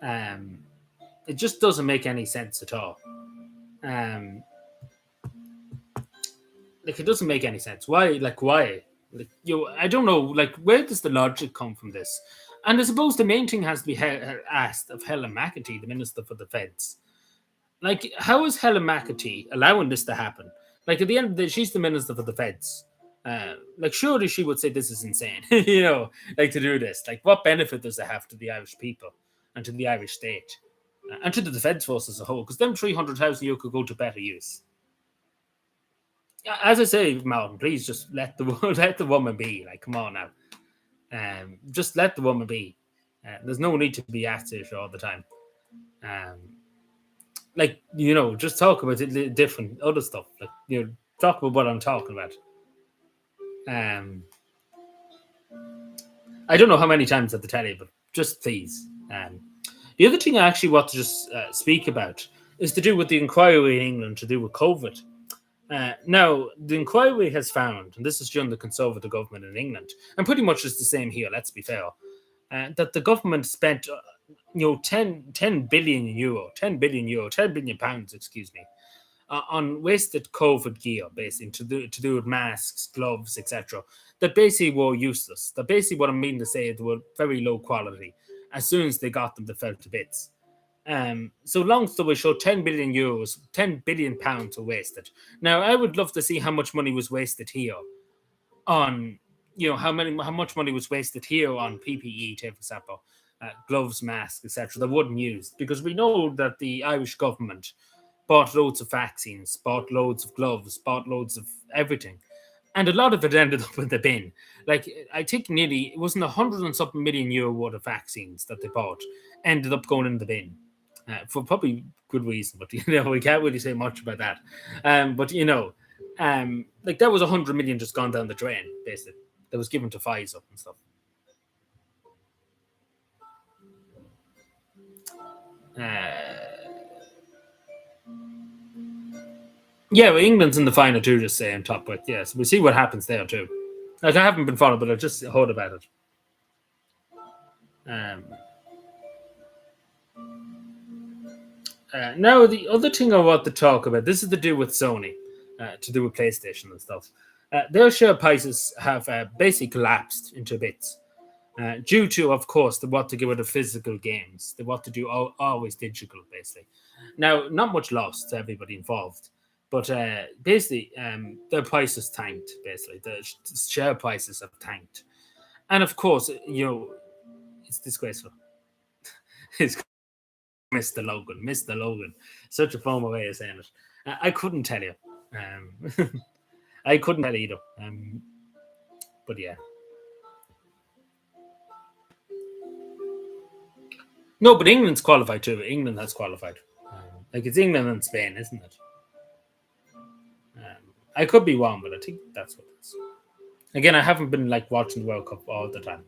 Um, it just doesn't make any sense at all. Um, like it doesn't make any sense. Why? Like why? Like I don't know. Like where does the logic come from this? And I suppose the main thing has to be asked of Helen McEntee, the Minister for Defence. Like, how is Helen McEntee allowing this to happen? Like at the end of the day, she's the Minister for Defence. Like surely she would say this is insane, like to do this. Like what benefit does it have to the Irish people and to the Irish state and to the Defence Force as a whole? Because them 300,000 could go to better use. As I say, Malcolm, please just let the let the woman be. Like, come on now, just let the woman be. There's no need to be at it all the time. Like just talk about different other stuff. Like talk about what I'm talking about. I don't know how many times I have to tell you, but just please. The other thing I actually want to just speak about is to do with the inquiry in England to do with COVID. Now, the inquiry has found, and this is during the Conservative government in England, and pretty much it's the same here, let's be fair, that the government spent, 10 billion euro, 10 billion euro, 10 billion pounds, excuse me, on wasted COVID gear, basically, to do with masks, gloves, etc., that basically were useless. That basically what I mean to say, they were very low quality. As soon as they got them, they fell to bits. So long story short, 10 billion euros, 10 billion pounds were wasted. Now, I would love to see how much money was wasted here on, how much money was wasted here on PPE, for example, gloves, masks, etc. That wouldn't use because we know that the Irish government bought loads of vaccines, bought loads of gloves, bought loads of everything. And a lot of it ended up in the bin. Like, I think nearly, it wasn't 100 and something million euro worth of vaccines that they bought, ended up going in the bin. For probably good reason, but we can't really say much about that. But like that was 100 million just gone down the drain, basically. That was given to Pfizer and stuff. Yeah, well, England's in the final too, just saying top, but yes, we'll see what happens there too. Like I haven't been following, but I just heard about it. Um, Now the other thing I want to talk about, this is to do with Sony, to do with PlayStation and stuff. Their share prices have basically collapsed into bits due to, of course, they want to get rid of physical games. They want to do always digital, basically. Now, not much loss to everybody involved, but basically, their prices tanked. Basically, the share prices have tanked, and of course, it's disgraceful. It's Mr. Logan, Mr. Logan, such a formal way of saying it. I couldn't tell you. I couldn't tell either. But yeah. No, but England's qualified too. England has qualified. Like it's England and Spain, isn't it? I could be wrong, but I think that's what it is. Again, I haven't been like watching the World Cup all the time.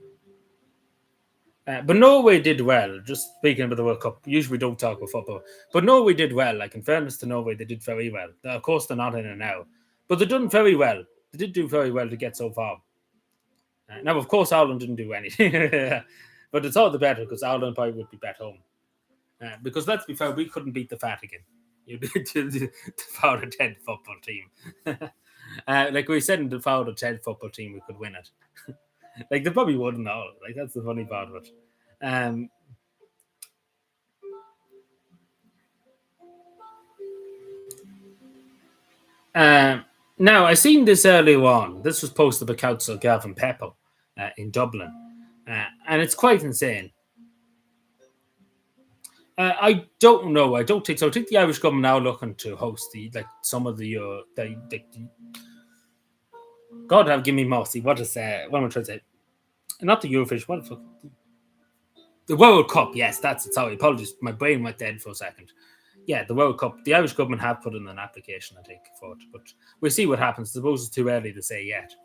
But Norway did well. Just speaking about the World Cup, usually we don't talk about football, but Norway did well. Like in fairness to Norway, they did very well. Of course, they're not in it now, but they've done very well. They did do very well to get so far. Now, of course, Ireland didn't do anything, but it's all the better because Ireland probably would be bet home. Because let's be fair, we couldn't beat the Vatican. You did the Fowler 10 football team. Like we said in the Fowler 10 football team, we could win it. Like they probably wouldn't all. Like that's the funny part of it. Um, Now I seen this earlier on. This was posted by Councillor Gavin Pepper in Dublin, and it's quite insane. I don't know. I don't think so. I think the Irish government now looking to host the like some of the God have give me mercy. What is what am I trying to say? Not the Eurovision. What the fuck? The World Cup. Yes, that's it. Sorry, apologies. My brain went dead for a second. Yeah, the World Cup. The Irish government have put in an application, I think, for it, but we'll see what happens. I suppose it's too early to say yet.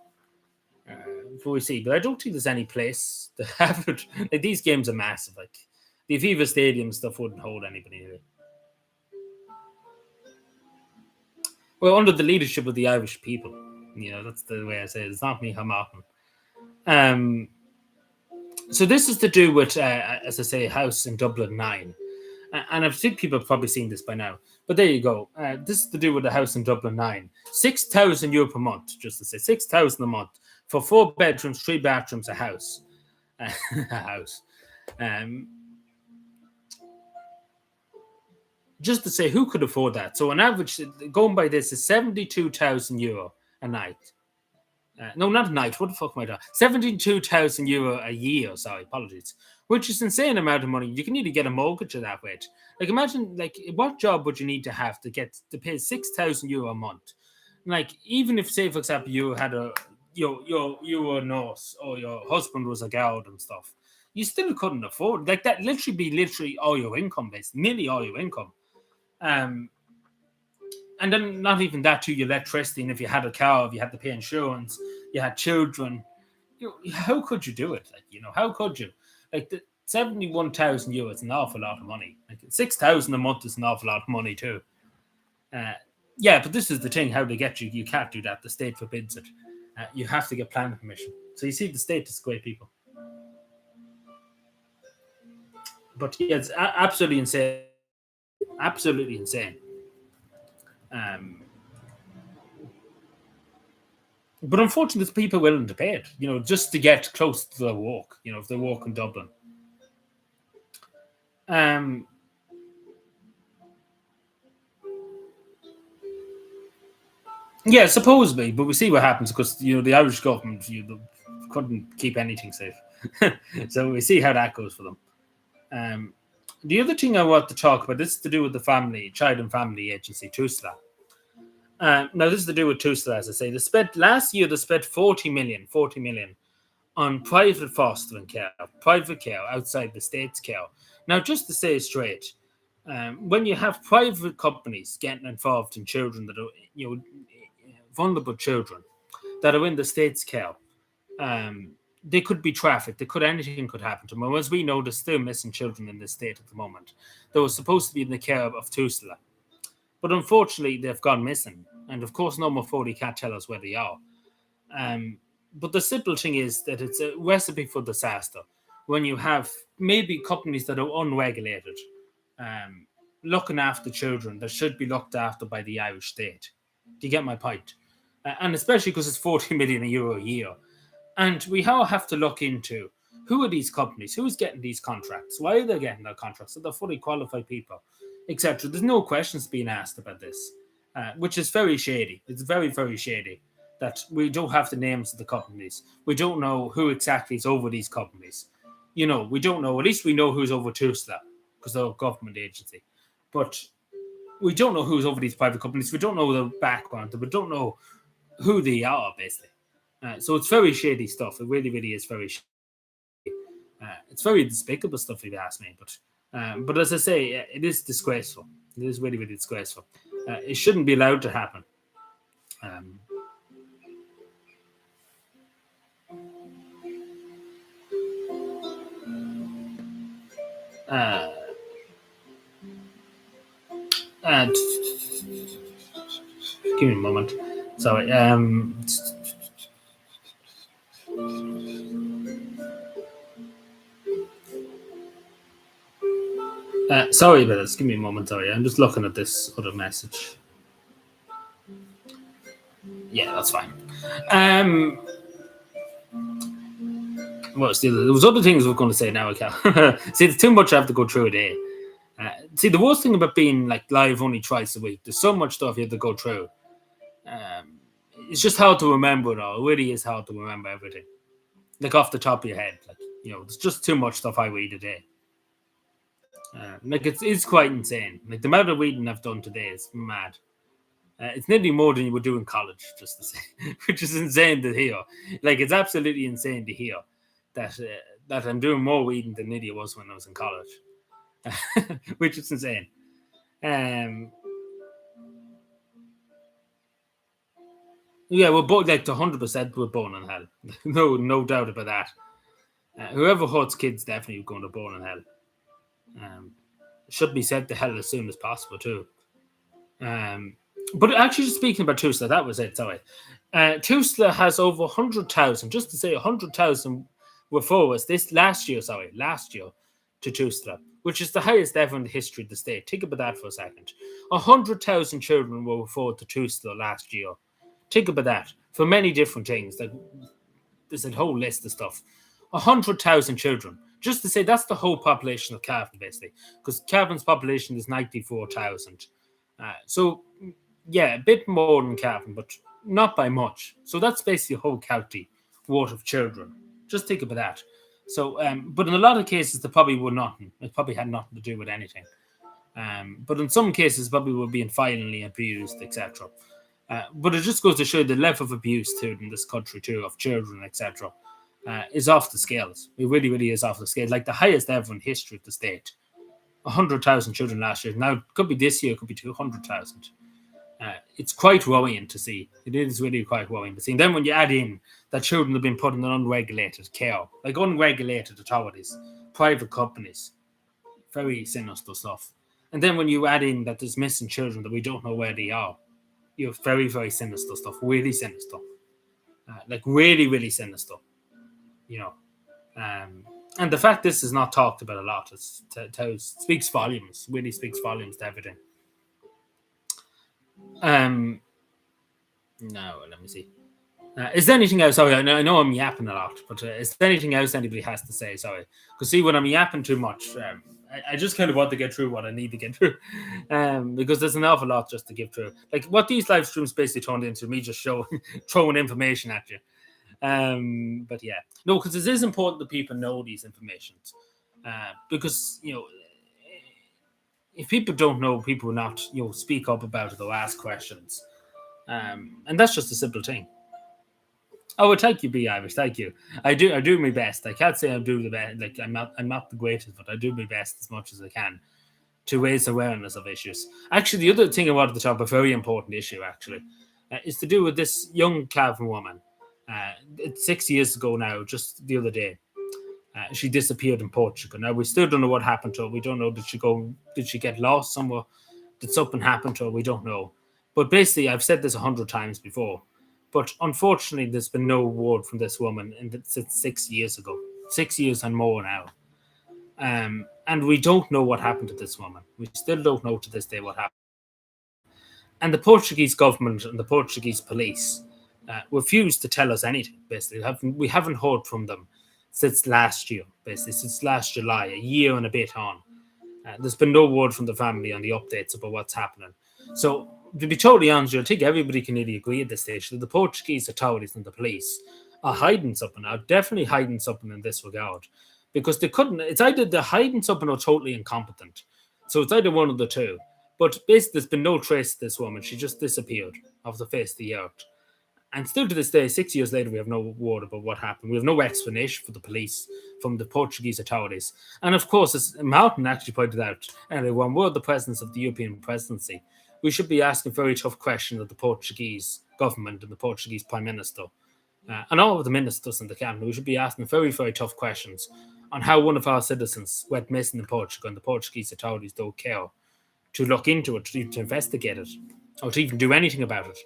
Before we see, but I don't think there's any place to have it. Like these games are massive. Like the Aviva Stadium stuff wouldn't hold anybody really. Well, under the leadership of the Irish people, that's the way I say it. It's not me, Martin. So this is to do with, as I say, a house in Dublin 9. And I think people have probably seen this by now. But there you go. This is to do with a house in Dublin 9. €6,000 per month, just to say. 6,000 a month for 4 bedrooms, 3 bathrooms, a house. A house. Just to say, who could afford that? So on average, going by this, is €72,000 a night. No, not a night. What the fuck am I talking? €72,000 a year. Sorry, apologies. Which is insane amount of money. You can either get a mortgage at that rate. Like imagine, like what job would you need to have to get to pay €6,000 a month? Like even if, say, for example, you had you were a nurse or your husband was a guard and stuff, you still couldn't afford like that. Literally all your income, basically, nearly all your income. And then not even that to your electricity. And if you had a car, if you had to pay insurance, you had children. How could you do it? Like how could you? Like the €71,000 is an awful lot of money. Like 6,000 a month is an awful lot of money too. Yeah, but this is the thing: how they get you. You can't do that. The state forbids it. You have to get planning permission. So you see, the state is great people. But yeah, it's absolutely insane. Absolutely insane. But unfortunately, there's people willing to pay it, just to get close to their walk, if they walk in Dublin. Yeah, supposedly, but we see what happens because, the Irish government couldn't keep anything safe. So we see how that goes for them. The other thing I want to talk about, this is to do with the Child and Family Agency, TUSLA. Now, this is to do with TUSLA, as I say. Last year, they spent 40 million on private fostering care, private care outside the state's care. Now, just to say straight, when you have private companies getting involved in children that are, vulnerable children that are in the state's care, they could be trafficked. Anything could happen to them. As we know, there's still missing children in this state at the moment. They were supposed to be in the care of TUSLA. But unfortunately, they've gone missing. And of course, Norma Foley can't tell us where they are. But the simple thing is that it's a recipe for disaster when you have maybe companies that are unregulated, um, looking after children that should be looked after by the Irish state. Do you get my point? And especially because it's 40 million euro a year. And we all have to look into who are these companies, who's getting these contracts, why are they getting their contracts, so they're fully qualified people, etc. There's no questions being asked about this, which is very shady. It's very, very shady that we don't have the names of the companies. We don't know who exactly is over these companies. We don't know. At least we know who's over TUSLA because they're a government agency. But we don't know who's over these private companies. We don't know the background. We don't know who they are, basically. So it's very shady stuff. It really, really is very shady. It's very despicable stuff, if you ask me. But as I say, it is disgraceful. It is really, really disgraceful. It shouldn't be allowed to happen. Give me a moment. Sorry. Sorry about this. Give me a moment. Sorry, I'm just looking at this other message. Yeah, that's fine. What's the other? There was other things I was going to say now. I can't. See, there's too much I have to go through a day. See, the worst thing about being like live only twice a week, there's so much stuff you have to go through. It's just hard to remember it all. It really is hard to remember everything. Like off the top of your head. There's just too much stuff I read a day. It's quite insane. Like the amount of reading I've done today is mad. It's nearly more than you would do in college, just to say, which is insane to hear. Like it's absolutely insane to hear that I'm doing more reading than nearly was when I was in college, which is insane. Yeah, we're both like 100%. We're born in hell. No doubt about that. Whoever hurts kids definitely going to born in hell. Should be sent to hell as soon as possible too. But actually, just speaking about TUSLA, that was it. Sorry, TUSLA has over 100,000. Just to say, 100,000 referrals last year to TUSLA, which is the highest ever in the history of the state. Think about that for a second. 100,000 children were referred to TUSLA last year. Think about that for many different things. Like there's a whole list of stuff. 100,000 children. Just to say, that's the whole population of Cavan, basically, because Cavan's population is 94,000. So, yeah, a bit more than Cavan, but not by much. So that's basically a whole county worth of children. Just think about that. So, but in a lot of cases, they probably were nothing. It probably had nothing to do with anything. But in some cases, probably were being violently abused, etc. But it just goes to show the level of abuse too in this country too of children, etc. Is off the scales. It really, really is off the scales. Like the highest ever in history of the state. 100,000 children last year. Now, it could be this year, it could be 200,000. It's quite worrying to see. It is really quite worrying to see. And then when you add in that children have been put in unregulated care, like unregulated authorities, private companies, very sinister stuff. And then when you add in that there's missing children that we don't know where they are, you have very, very sinister stuff. Really sinister. Like really, really sinister. And the fact this is not talked about a lot speaks volumes. Really speaks volumes to everything. No, let me see. Is there anything else? Sorry, I know I'm yapping a lot, but is there anything else anybody has to say? Sorry, because see, when I'm yapping too much, I just kind of want to get through what I need to get through, because there's an awful lot just to get through. Like what these live streams basically turned into me just throwing information at you. But yeah, no, because it is important that people know these informations, because if people don't know, people will not speak up about it or ask questions, and that's just a simple thing. Oh, well, thank you, Be Irish. Thank you. I do my best. I can't say I'm doing the best. Like I'm not the greatest, but I do my best as much as I can to raise awareness of issues. Actually, the other thing I wanted to talk about, a very important issue, actually, is to do with this young Cavan woman. It's 6 years ago now, just the other day. She disappeared in Portugal. Now we still don't know what happened to her. We don't know, did she get lost somewhere? Did something happen to her? We don't know. But basically, I've said this 100 times before. But unfortunately, there's been no word from this woman since 6 years ago, 6 years and more now. And we don't know what happened to this woman. We still don't know to this day what happened. And the Portuguese government and the Portuguese police refused to tell us anything. Basically, we haven't heard from them since last year. Basically, since last July, a year and a bit on. There's been no word from the family on the updates about what's happening. So, to be totally honest, I think everybody can really agree at this stage that the Portuguese authorities and the police are hiding something, are definitely hiding something in this regard. Because they couldn't, it's either they're hiding something or totally incompetent. So it's either one of the two. But basically, there's been no trace of this woman. She just disappeared off the face of the earth. And still to this day, 6 years later, we have no word about what happened. We have no explanation for the police from the Portuguese authorities. And of course, as Martin actually pointed out, when we're the presidents of the European presidency, we should be asking very tough questions of the Portuguese government and the Portuguese Prime Minister. And all of the ministers in the cabinet, we should be asking very, very tough questions on how one of our citizens went missing in Portugal and the Portuguese authorities don't care to look into it, to investigate it, or to even do anything about it.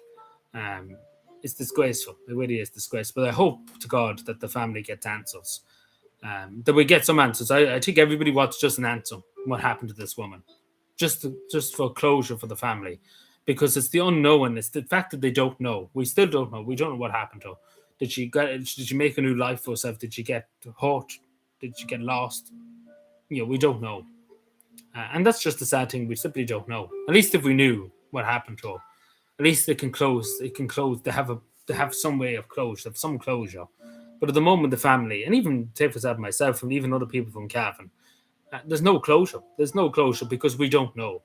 It's disgraceful. It really is disgraceful. But I hope to God that the family gets answers. That we get some answers. I think everybody wants just an answer. What happened to this woman? Just for closure for the family. Because it's the unknown. It's the fact that they don't know. We still don't know. We don't know what happened to her. Did she make a new life for herself? Did she get hurt? Did she get lost? We don't know. And that's just the sad thing. We simply don't know. At least if we knew what happened to her, at least it can close. It can close. They have some way of closure, have some closure. But at the moment, the family, and even take for example myself, and even other people from Cavan, there's no closure. There's no closure because we don't know.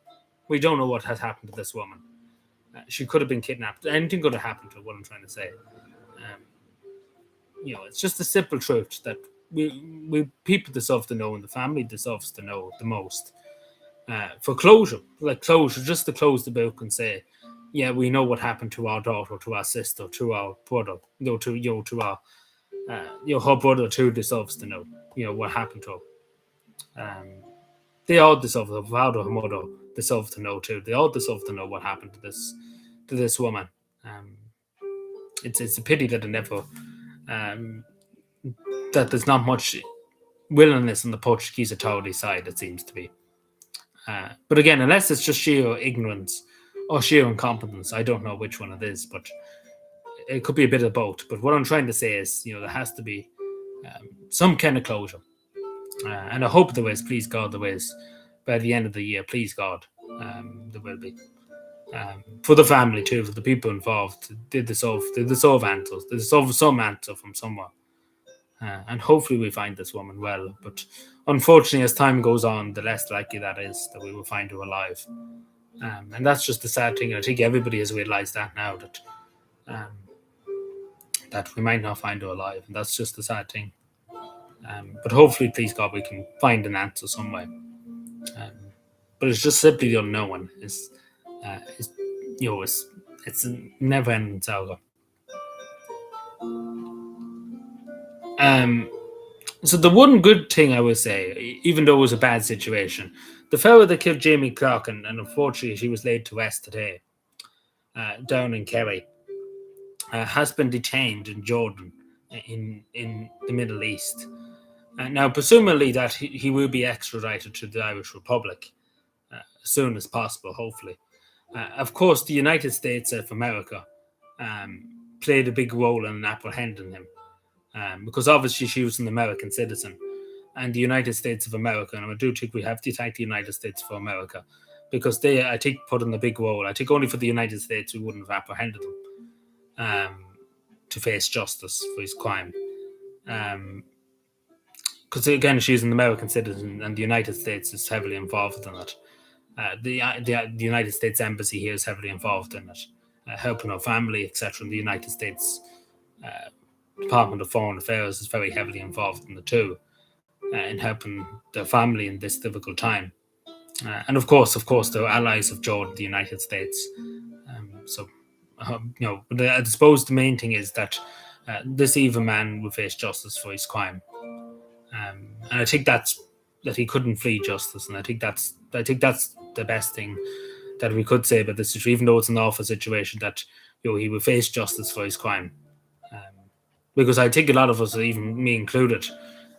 We don't know what has happened to this woman. She could have been kidnapped. Anything could have happened to her. What I'm trying to say. It's just a simple truth that we people deserve to know, and the family deserves to know the most. For closure, just to close the book and say, yeah, we know what happened to our daughter, to our sister, to our brother, to our, her brother too deserves to know, what happened to her. They all deserve, her father, her mother deserve to know too. They all deserve to know what happened to this woman. It's a pity that it never, that there's not much willingness on the Portuguese authority side. It seems to be. But again, unless it's just sheer ignorance or sheer incompetence, I don't know which one it is, but it could be a bit of both. But what I'm trying to say is, there has to be some kind of closure. And I hope there is, please God, there is. By the end of the year, please God, there will be. For the family too, for the people involved, they deserve answers. They deserve some answer from someone. And hopefully we find this woman well. But unfortunately, as time goes on, the less likely that is that we will find her alive. And that's just the sad thing. I think everybody has realised that now, that we might not find her alive. And that's just the sad thing. But hopefully, please God, we can find an answer somewhere. But it's just simply the unknown. It's a never-ending saga. So the one good thing I would say, even though it was a bad situation, the fellow that killed Jamie Clark, and unfortunately she was laid to rest today, down in Kerry, has been detained in Jordan, in the Middle East. Now, presumably that he will be extradited to the Irish Republic as soon as possible, hopefully. Of course, the United States of America played a big role in apprehending him. Because obviously she was an American citizen, and the United States of America, and I do think we have to thank the United States for America, because they, I think, put in a big role. I think only for the United States we wouldn't have apprehended him to face justice for his crime. Because again, she's an American citizen, and the United States is heavily involved in it. The United States Embassy here is heavily involved in it, helping her family, etc. And the United States Department of Foreign Affairs is very heavily involved in the two, in helping their family in this difficult time. And of course, they're allies of Jordan, the United States. But I suppose the main thing is that this evil man will face justice for his crime. And I think that he couldn't flee justice, and I think that's the best thing that we could say about this situation, even though it's an awful situation, that he will face justice for his crime. Because I think a lot of us, even me included,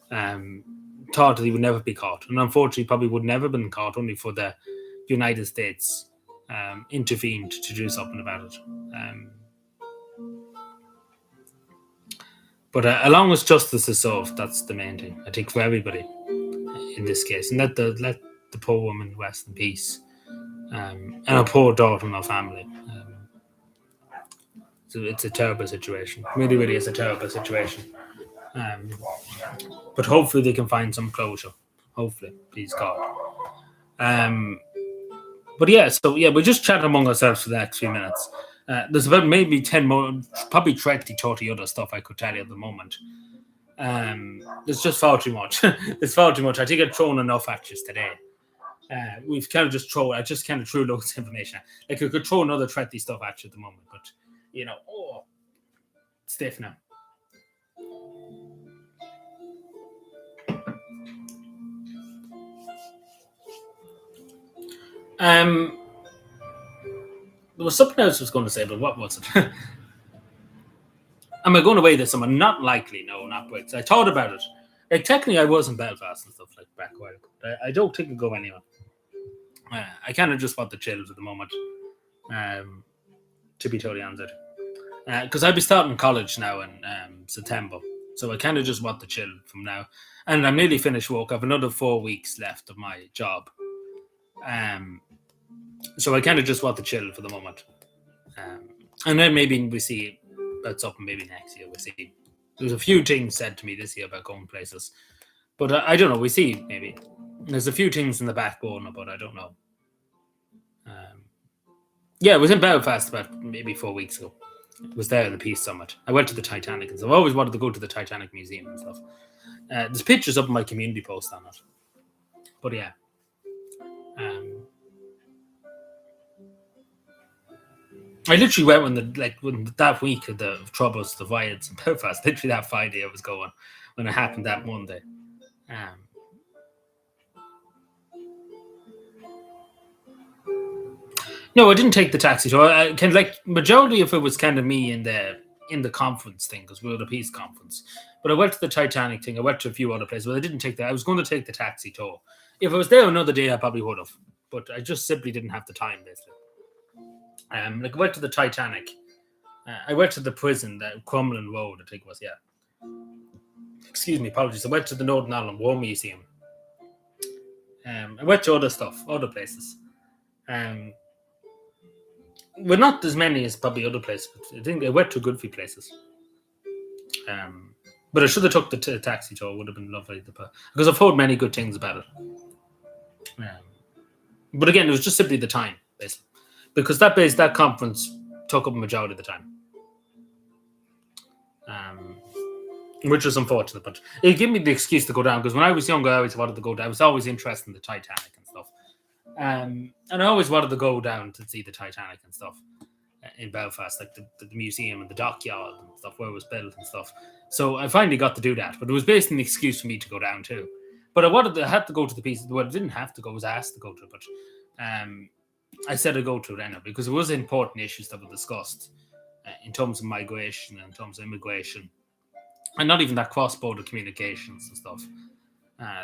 thought that he would never be caught, and unfortunately, probably would never have been caught, only for the United States intervened to do something about it. But as long as justice is served, that's the main thing, I think, for everybody in this case, and let the poor woman rest in peace, and her poor daughter and her family. So it's a terrible situation. Really, really is a terrible situation. But hopefully they can find some closure. Hopefully, please God. But yeah, so yeah, we just chat among ourselves for the next few minutes. There's about maybe 10 more, probably 20, 30 other stuff I could tell you at the moment. There's just far too much. There's far too much. I think I've thrown enough at you today. We've kind of just thrown, I just kind of threw loads of information. Like, I could throw another 20 stuff at you at the moment, but, stiff now. There was something else I was going to say, but what was it? Am I going away this summer? Not likely, no, not quite. I thought about it. Like, technically, I was in Belfast and stuff like back a while ago. I don't think I'll go anywhere. I kind of just want the chills at the moment, to be totally honest. Because I'll be starting college now in September. So I kind of just want the chill from now. And I'm nearly finished work. I have another 4 weeks left of my job. So I kind of just want the chill for the moment. And then maybe we see about something maybe next year. We'll see. There's a few things said to me this year about going places. But I don't know. We see, maybe. There's a few things in the back burner, but I don't know. Yeah, I was in Belfast about maybe 4 weeks ago. I was there at the Peace Summit. I went to the Titanic and stuff. I've always wanted to go to the Titanic Museum and stuff. There's pictures up in my community post on it. But yeah. I literally went when that week of the troubles, the riots in Belfast, literally that Friday I was going when it happened that Monday. No, I didn't take the taxi tour. I kind of like majority of it was kind of me in the conference thing, because we were at a peace conference. But I went to the Titanic thing. I went to a few other places, but I didn't take that. I was going to take the taxi tour. If I was there another day, I probably would have. But I just simply didn't have the time, basically. Like, I went to the Titanic. I went to the prison, the Crumlin Road, I think it was, yeah. Excuse me, apologies. I went to the Northern Ireland War Museum. I went to other stuff, other places. Well, not as many as probably other places, but I think I went to a good few places. But I should have took the taxi tour. It would have been lovely, because I've heard many good things about it. But again, it was just simply the time, basically, because that conference took up a majority of the time, which was unfortunate. But it gave me the excuse to go down, because when I was younger, I always wanted to go down. I was always interested in the Titanic and stuff. And I always wanted to go down to see the Titanic and stuff in Belfast, like the museum and the dockyard and stuff where it was built and stuff. So I finally got to do that, but it was basically an excuse for me to go down too. But I had to go to the piece. Well, I didn't have to go. I was asked to go to it, but I said I'd go to it anyway, because it was important issues that were discussed in terms of migration, in terms of immigration, and not even that cross-border communications and stuff.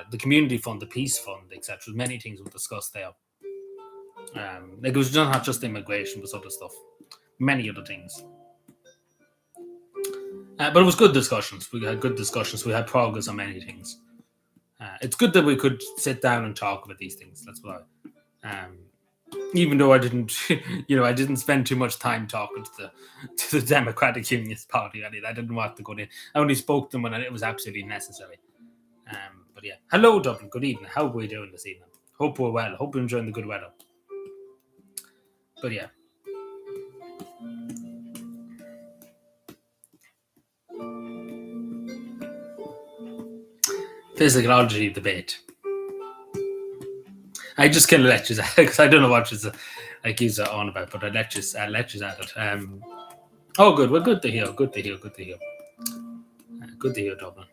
The community fund, the peace fund, etc. Many things were discussed there. Like, it was not just immigration, but other stuff, many other things. But it was good discussions. We had good discussions. We had progress on many things. It's good that we could sit down and talk about these things. That's what even though I didn't, I didn't spend too much time talking to the Democratic Unionist Party. I didn't want to go in. I only spoke to them when it was absolutely necessary. But yeah, hello Dublin. Good evening. How are we doing this evening? Hope we're well. Hope you're enjoying the good weather. But yeah. Physiology debate. I just kind of let you at because I don't know what you're on about, but I let you at it. Oh, good. Well, good to hear. Good to hear, Dublin.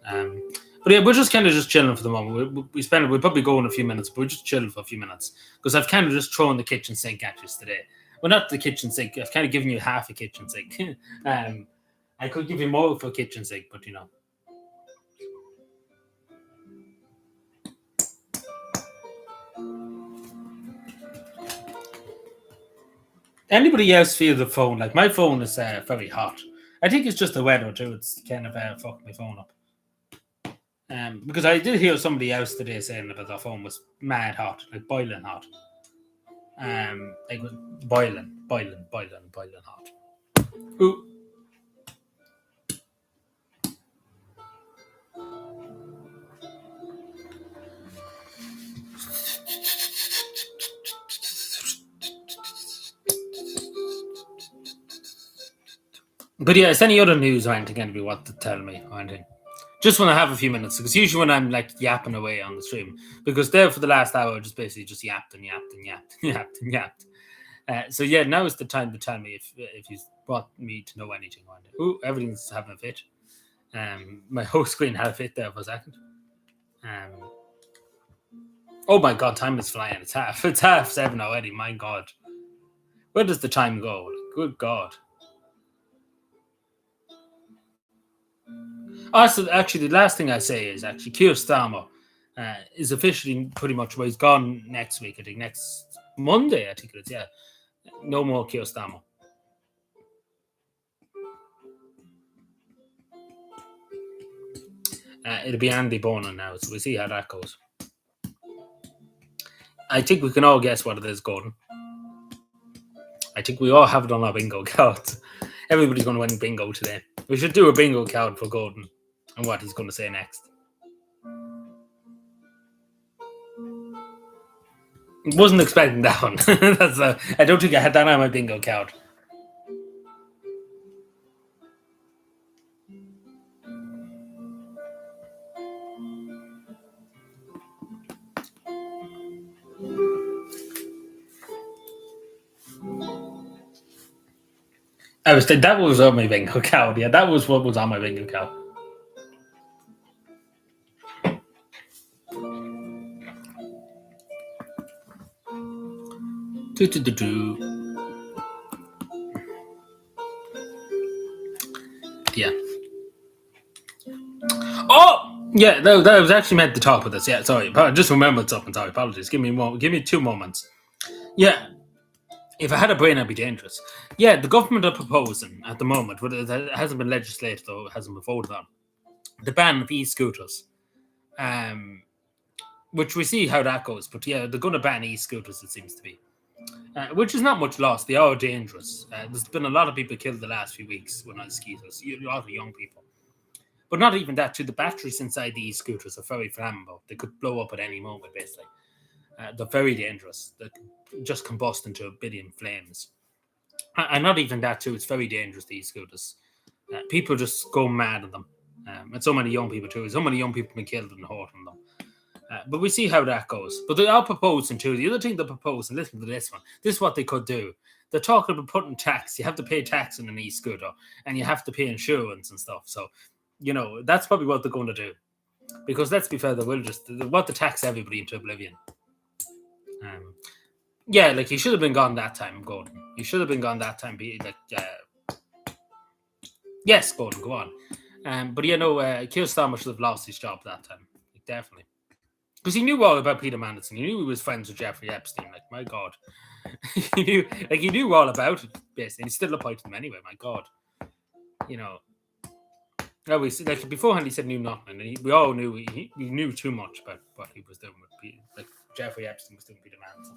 But yeah, we're just kind of just chilling for the moment. We'll probably go in a few minutes, but we're just chilling for a few minutes because I've kind of just thrown the kitchen sink at you today. Well, not the kitchen sink. I've kind of given you half a kitchen sink. I could give you more for a kitchen sink, but you know. Anybody else feel the phone? Like my phone is very hot. I think it's just the weather too. It's kind of fucked my phone up. Because I did hear somebody else today saying that their phone was mad hot, like boiling hot. Like boiling hot. Ooh. But yeah, it's any other news or anything anybody want to tell me or anything. Just when I have a few minutes, because usually when I'm like yapping away on the stream, because there for the last hour, I just basically just yapped and yapped and yapped and yapped and yapped. So yeah, now is the time to tell me if you want me to know anything. Ooh, everything's having a fit. My whole screen had a fit there for a second. Oh my god, time is flying. It's 7:30 already. My god, where does the time go? Good god. Also, actually, the last thing I say is actually Keir Starmer is officially pretty much he's gone next week. I think next Monday. I think it is. Yeah, no more Keir Starmer. It'll be Andy Bonan now, so we'll see how that goes. I think we can all guess what it is, Gordon. I think we all have it on our bingo cards. Everybody's going to win bingo today. We should do a bingo card for Gordon and what he's going to say next. Wasn't expecting that one. I don't think I had that on my bingo card. That was on my bingo card. Yeah, that was what was on my bingo card. Yeah. Oh, yeah. That was actually meant to talk with this. Yeah, sorry. I just remembered something. Sorry, apologies. Give me 2 moments. Yeah. If I had a brain, I'd be dangerous. Yeah, the government are proposing at the moment, but it hasn't been legislated or hasn't been voted on, the ban of e-scooters. Which we see how that goes. But yeah, they're going to ban e-scooters, it seems to be. Which is not much loss. They are dangerous. There's been a lot of people killed the last few weeks when on scooters. A lot of young people. But not even that, too. The batteries inside the e-scooters are very flammable. They could blow up at any moment, basically. They're very dangerous. They can just combust into a billion flames. And not even that, too. It's very dangerous, these scooters. People just go mad at them. And so many young people, too. So many young people have been killed and hurt on them. But we see how that goes. But they are proposing, too. The other thing they're proposing, listen to this one. This is what they could do. They're talking about putting tax. You have to pay tax on an e-scooter. And you have to pay insurance and stuff. So, you know, that's probably what they're going to do. Because let's be fair, they want to tax everybody into oblivion. Yeah, like he should have been gone that time, Gordon. He should have been gone that time. Yes, Gordon, go on. But you know, Keir Starmer should have lost his job that time, like, definitely, because he knew all about Peter Mandelson. He knew he was friends with Jeffrey Epstein. Like, my God, he knew all about it. Basically, and he still appointed him anyway. My God, you know. Like beforehand, he said knew nothing, and we all knew he knew too much about what he was doing with Peter. Like Jeffrey Epstein was doing Peter Mandelson.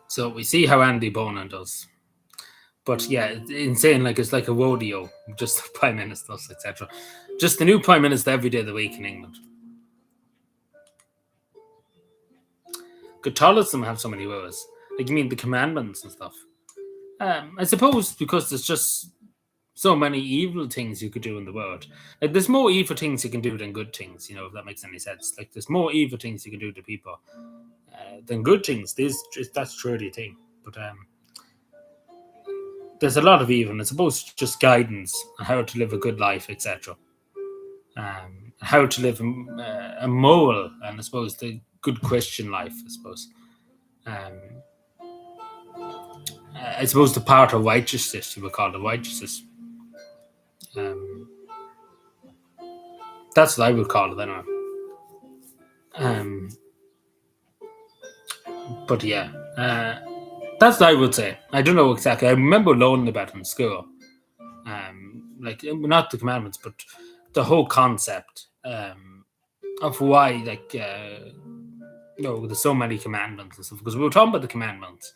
So we see how Andy Bonan does. But yeah, it's insane. Like, it's like a rodeo, just prime ministers, etc. Just the new prime minister every day of the week in England. Catholicism have so many words. Like, you mean the commandments and stuff? I suppose because there's just so many evil things you could do in the world. Like, there's more evil things you can do than good things, you know, if that makes any sense. Like, there's more evil things you can do to people then good things. That's truly a thing. But there's a lot of even, I suppose, just guidance on how to live a good life, etc. How to live a moral and I suppose the good Christian life. I suppose. I suppose the part of righteousness you would call it righteousness. That's what I would call it anyway. But yeah, that's what I would say. I don't know exactly. I remember learning about it in school. Like not the commandments, but the whole concept of why, like, there's so many commandments and stuff. Because we were talking about the commandments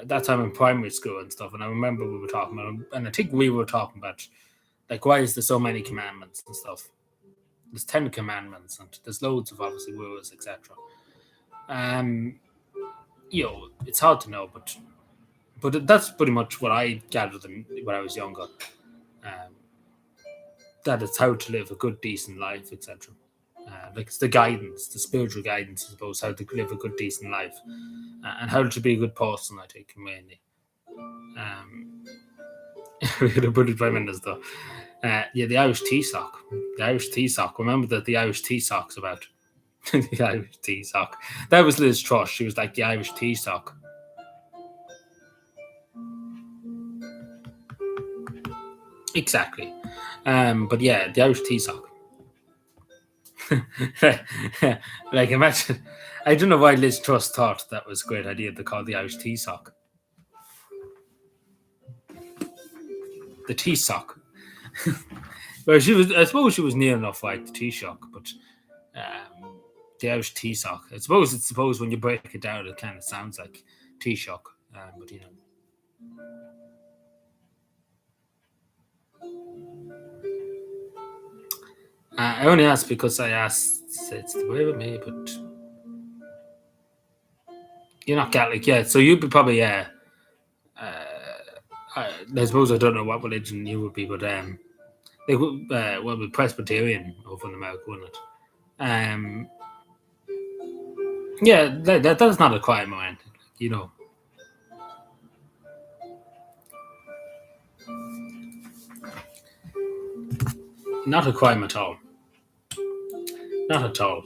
that time in primary school and stuff, and I remember we were talking about, and I think we were talking about, like, why is there so many commandments and stuff? There's 10 commandments, and there's loads of obviously rules, etc. It's hard to know, but that's pretty much what I gathered when I was younger. That it's how to live a good, decent life, etc. Like it's the guidance, the spiritual guidance, I suppose, how to live a good, decent life, and how to be a good person. I think mainly. We're gonna put it 5 minutes though. The Irish tea sock. The Irish tea sock. Remember that the Irish tea sock's about. The Irish tea sock. That was Liz Truss. She was like the Irish tea sock. Exactly. But yeah, the Irish tea sock. Like imagine, I don't know why Liz Truss thought that was a great idea to call the Irish tea sock. The tea sock. Well, I suppose she was near enough like the tea sock, but the Irish tea sock. I suppose when you break it down, it kind of sounds like tea sock, but you know. I only asked because I asked. It's the way with me, but you're not Catholic, yeah. So you'd be probably I suppose I don't know what religion you would be, but they would be Presbyterian over in America, wouldn't it? Yeah, that's not a crime, man. You know. Not a crime at all. Not at all.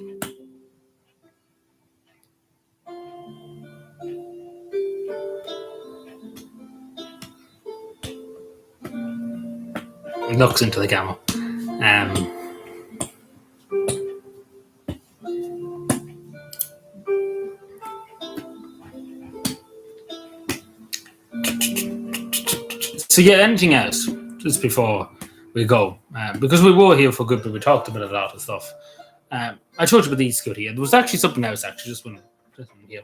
Looks into the camera. So yeah, anything else just before we go? Because we were here for good, but we talked about a lot of stuff. I told you about the East here. There was actually something else, actually, just one here.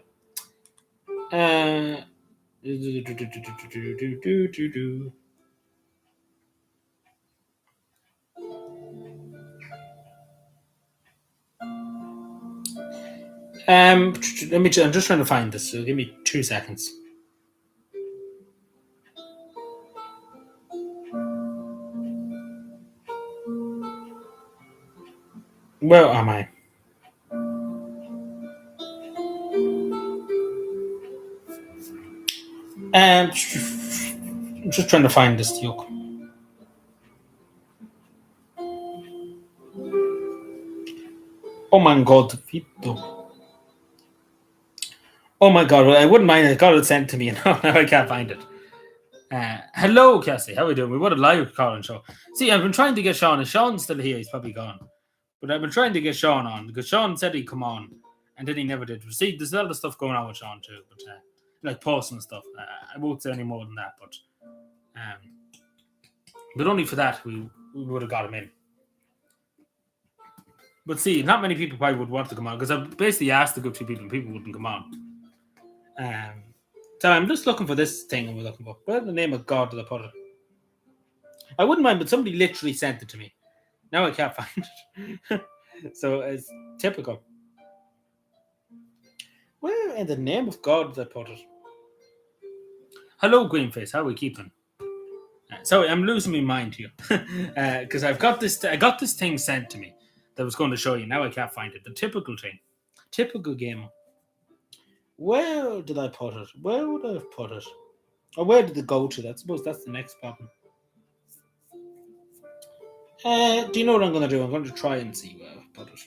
I'm just trying to find this, so give me 2 seconds. Where am I? I'm just trying to find this yoke. Oh my god, oh my god, I wouldn't mind it. God, it sent to me, and now I can't find it. Hello, Cassie. How are we doing? We would have live call and show. See, I've been trying to get Sean. If Sean's still here, he's probably gone. But I've been trying to get Sean on because Sean said he'd come on, and then he never did. See, there's a lot of stuff going on with Sean too, but like personal stuff. I won't say any more than that, but only for that we would have got him in. But see, not many people probably would want to come on because I basically asked a good few people, and people wouldn't come on. So I'm just looking for this thing we're looking for. Where's the name of God did I put it? I wouldn't mind, but somebody literally sent it to me. Now I can't find it. So it's typical. Where in the name of God did I put it? Hello, Greenface. How are we keeping? Sorry, I'm losing my mind here because I got this thing sent to me that I was going to show you. Now I can't find it. The typical thing, typical gamer. Where did I put it? Where would I have put it? Or where did it go to? I suppose that's the next problem. Do you know what I'm going to do? I'm going to try and see where I put it.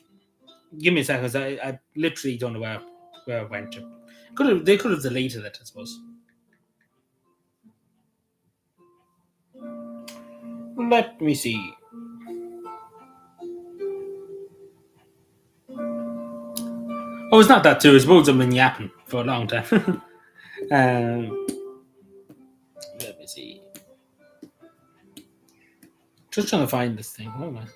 Give me a second, 'cause I literally don't know where it went to. They could have deleted it, I suppose. Let me see. Oh, it's not that too. I suppose I've been yapping for a long time. Let me see. Just trying to find this thing. Where am I?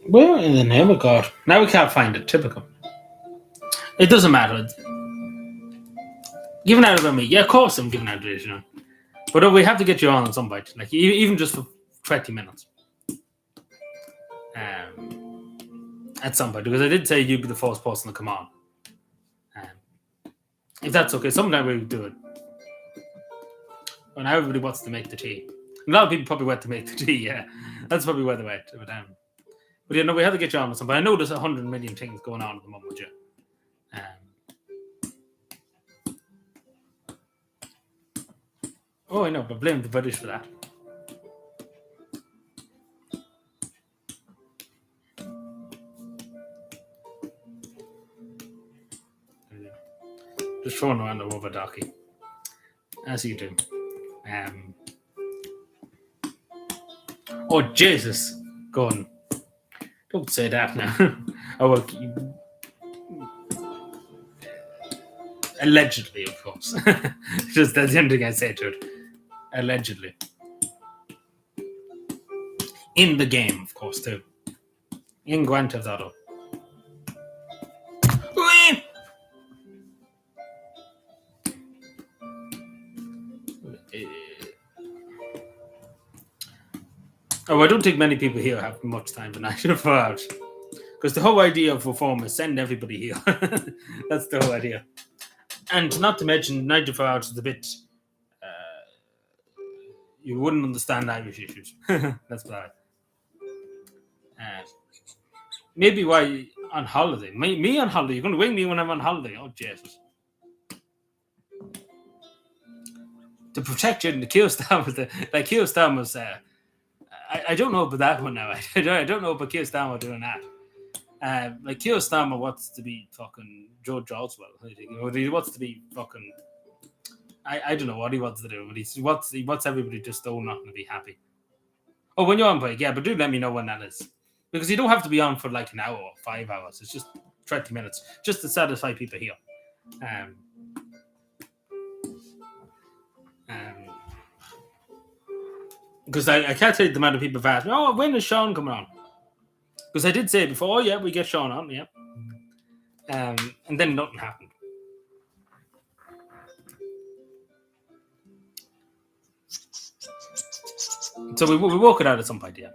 Where in the name of God? Now we can't find it. Typical. It doesn't matter. Giving out about me. Yeah, of course I'm giving out of this, you know. But we have to get you on at some point. Like, even just for 20 minutes. At some point. Because I did say you'd be the first person to come on. If that's okay. Sometime we'll do it. When everybody wants to make the tea. A lot of people probably went to make the tea, yeah. That's probably where they went. But yeah, no, we have to get you on with something. I know there's 100 million things going on at the moment, yeah. I know, but blame the British for that. Just throwing around the rubber ducky. As you do. Oh, Jesus. Go on. Don't say that now. Allegedly, of course. Just that's the only thing I say to it. Allegedly. In the game, of course, too. In Grand Theft Auto. I don't think many people here have much time for 94 hours. Because the whole idea of reform is send everybody here. That's the whole idea. And not to mention, 94 hours is a bit... you wouldn't understand Irish issues. That's bad. Maybe why on holiday? Me on holiday? You're going to wing me when I'm on holiday? Oh, Jesus. To protect you in the Keir Starmer... Like, Keir Starmer's... I don't know about that one now. I don't know about Keir Starmer doing that. Like Keir Starmer wants to be fucking George Oswell. He wants to be fucking. I don't know what he wants to do, but he wants everybody just all not going to be happy. Oh, when you're on break, yeah, but do let me know when that is, because you don't have to be on for like an hour or 5 hours. It's just 20 minutes, just to satisfy people here. Because I can't tell you the amount of people have asked me, oh, when is Sean coming on? Because I did say before, yeah, we get Sean on, yeah. And then nothing happened. So we work it out at some point, yeah.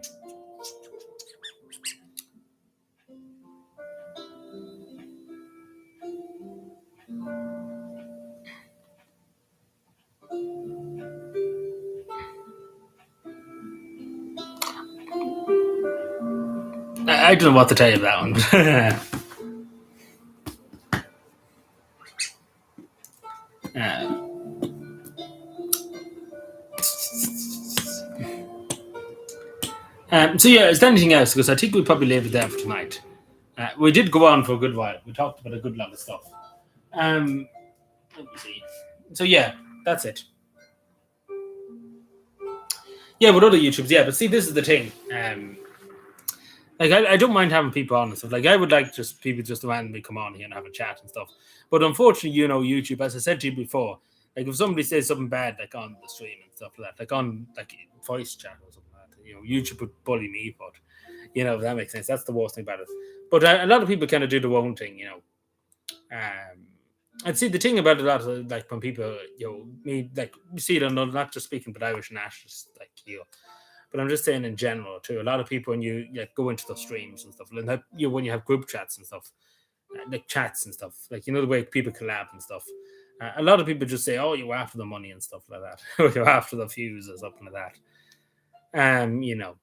I don't know what to tell you about that one. So yeah, is there anything else? Because I think we'll probably leave it there for tonight. We did go on for a good while. We talked about a good lot of stuff. Let me see. So yeah, that's it. Yeah, with other YouTubers, yeah. But see, this is the thing. Like I don't mind having people on and stuff. Like I would like just people just to randomly come on here and have a chat and stuff. But unfortunately, YouTube, as I said to you before, like if somebody says something bad, like on the stream and stuff like that, like on like voice chat or something like that, YouTube would bully me. But if that makes sense, that's the worst thing about it. But a lot of people kind of do their own thing, And see the thing about a lot of like when people, me like you see it on not just speaking but Irish nationalists, like But I'm just saying in general too. A lot of people when you go into the streams and stuff, like when you have group chats and stuff, like chats and stuff, like the way people collab and stuff. A lot of people just say, "Oh, you're after the money and stuff like that, or you're after the views or something like that." You know,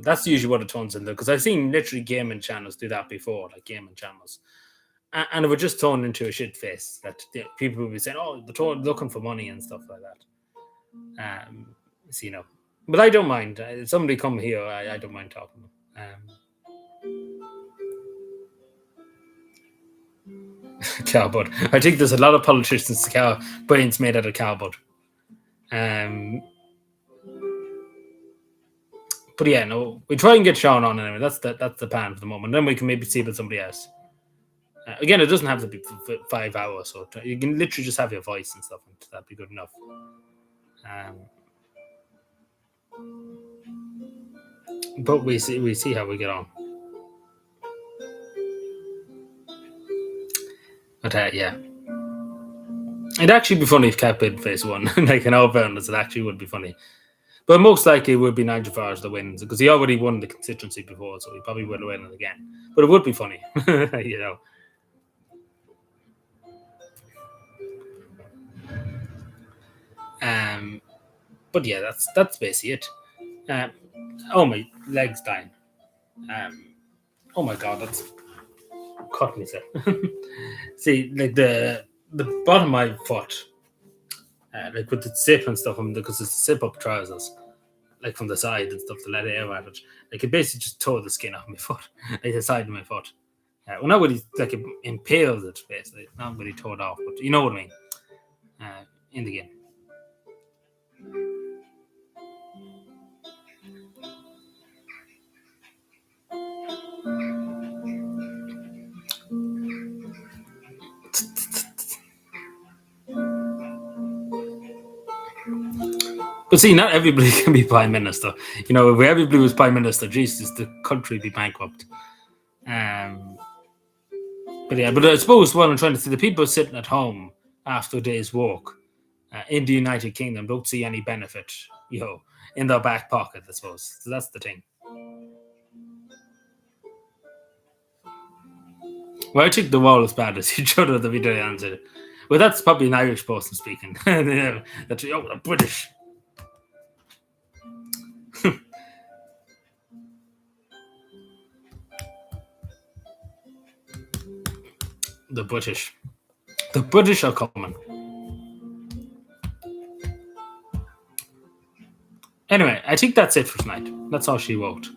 that's usually what it turns into. Because I've seen literally gaming channels do that before, like gaming channels, and it would just turn into a shit face that people would be saying, "Oh, they're looking for money and stuff like that." So, but I don't mind. If somebody come here, I don't mind talking. Cardboard. I think there's a lot of politicians' brains made out of cardboard. But yeah, no, we try and get Sean on anyway. That's the plan for the moment. Then we can maybe see about somebody else. Again, it doesn't have to be for 5 hours, so you can literally just have your voice and stuff, and that'd be good enough. But we see how we get on. But yeah, it'd actually be funny if Cat played phase one, like in all fairness, it actually would be funny. But most likely it would be Nigel Farage that wins because he already won the constituency before, so he probably will win it again. But it would be funny, you know. But yeah, that's basically it. Oh, my leg's dying. Oh my god, that's cut me, sir. See, like the bottom of my foot, like with the zip and stuff, because it's zip up trousers, like from the side and stuff to let air out it. Like it basically just tore the skin off my foot, like the side of my foot. Well, not really, like it impaled it basically, not really tore it off, but you know what I mean. In the game. But see, not everybody can be prime minister. You know, if everybody was prime minister, Jesus, the country would be bankrupt. But yeah, but I suppose what I'm trying to say, the people sitting at home after a day's work in the United Kingdom don't see any benefit, in their back pocket, I suppose. So that's the thing. Well, I think the wall as bad as each other, the video answer. Well, that's probably an Irish person speaking. That's the British. The British. The British are coming. Anyway, I think that's it for tonight. That's all she wrote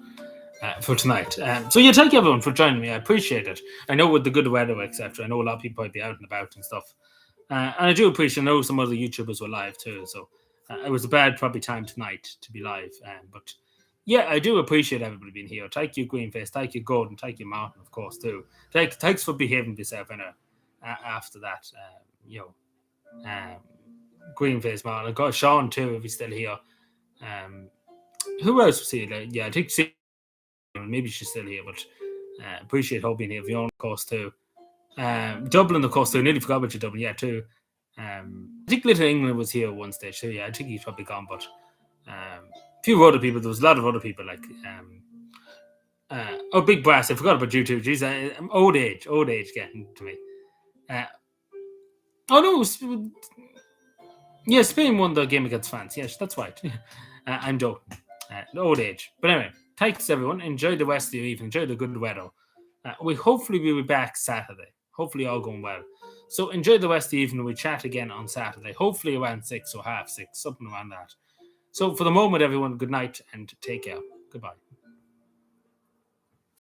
for tonight. So yeah, thank you everyone for joining me. I appreciate it. I know with the good weather, etc. I know a lot of people might be out and about and stuff. And I do appreciate. I know some other YouTubers were live too, so it was a bad probably time tonight to be live. But yeah, I do appreciate everybody being here. Thank you, Greenface. Thank you, Gordon. Thank you, Martin, of course, too. Thanks for behaving yourself. After that, Greenface, Martin. I got Sean too, if he's still here. Who else was here? Yeah, I think maybe she's still here, but appreciate her being here. Fiona, of course, too. Dublin, of course, too. Nearly forgot about you, Dublin. Yeah, too. I think Little England was here at one stage, too. Yeah, I think he's probably gone, but a few other people. There was a lot of other people, like Big Brass. I forgot about you, too. Jeez, old age getting to me. No, yeah, Spain won the game against France. Yes, that's right. I'm joking. Old age. But anyway, thanks everyone. Enjoy the rest of your evening. Enjoy the good weather. We hopefully will be back Saturday. Hopefully all going well. So enjoy the rest of the evening. We chat again on Saturday. Hopefully around 6 or half 6, something around that. So for the moment, everyone, good night and take care. Goodbye.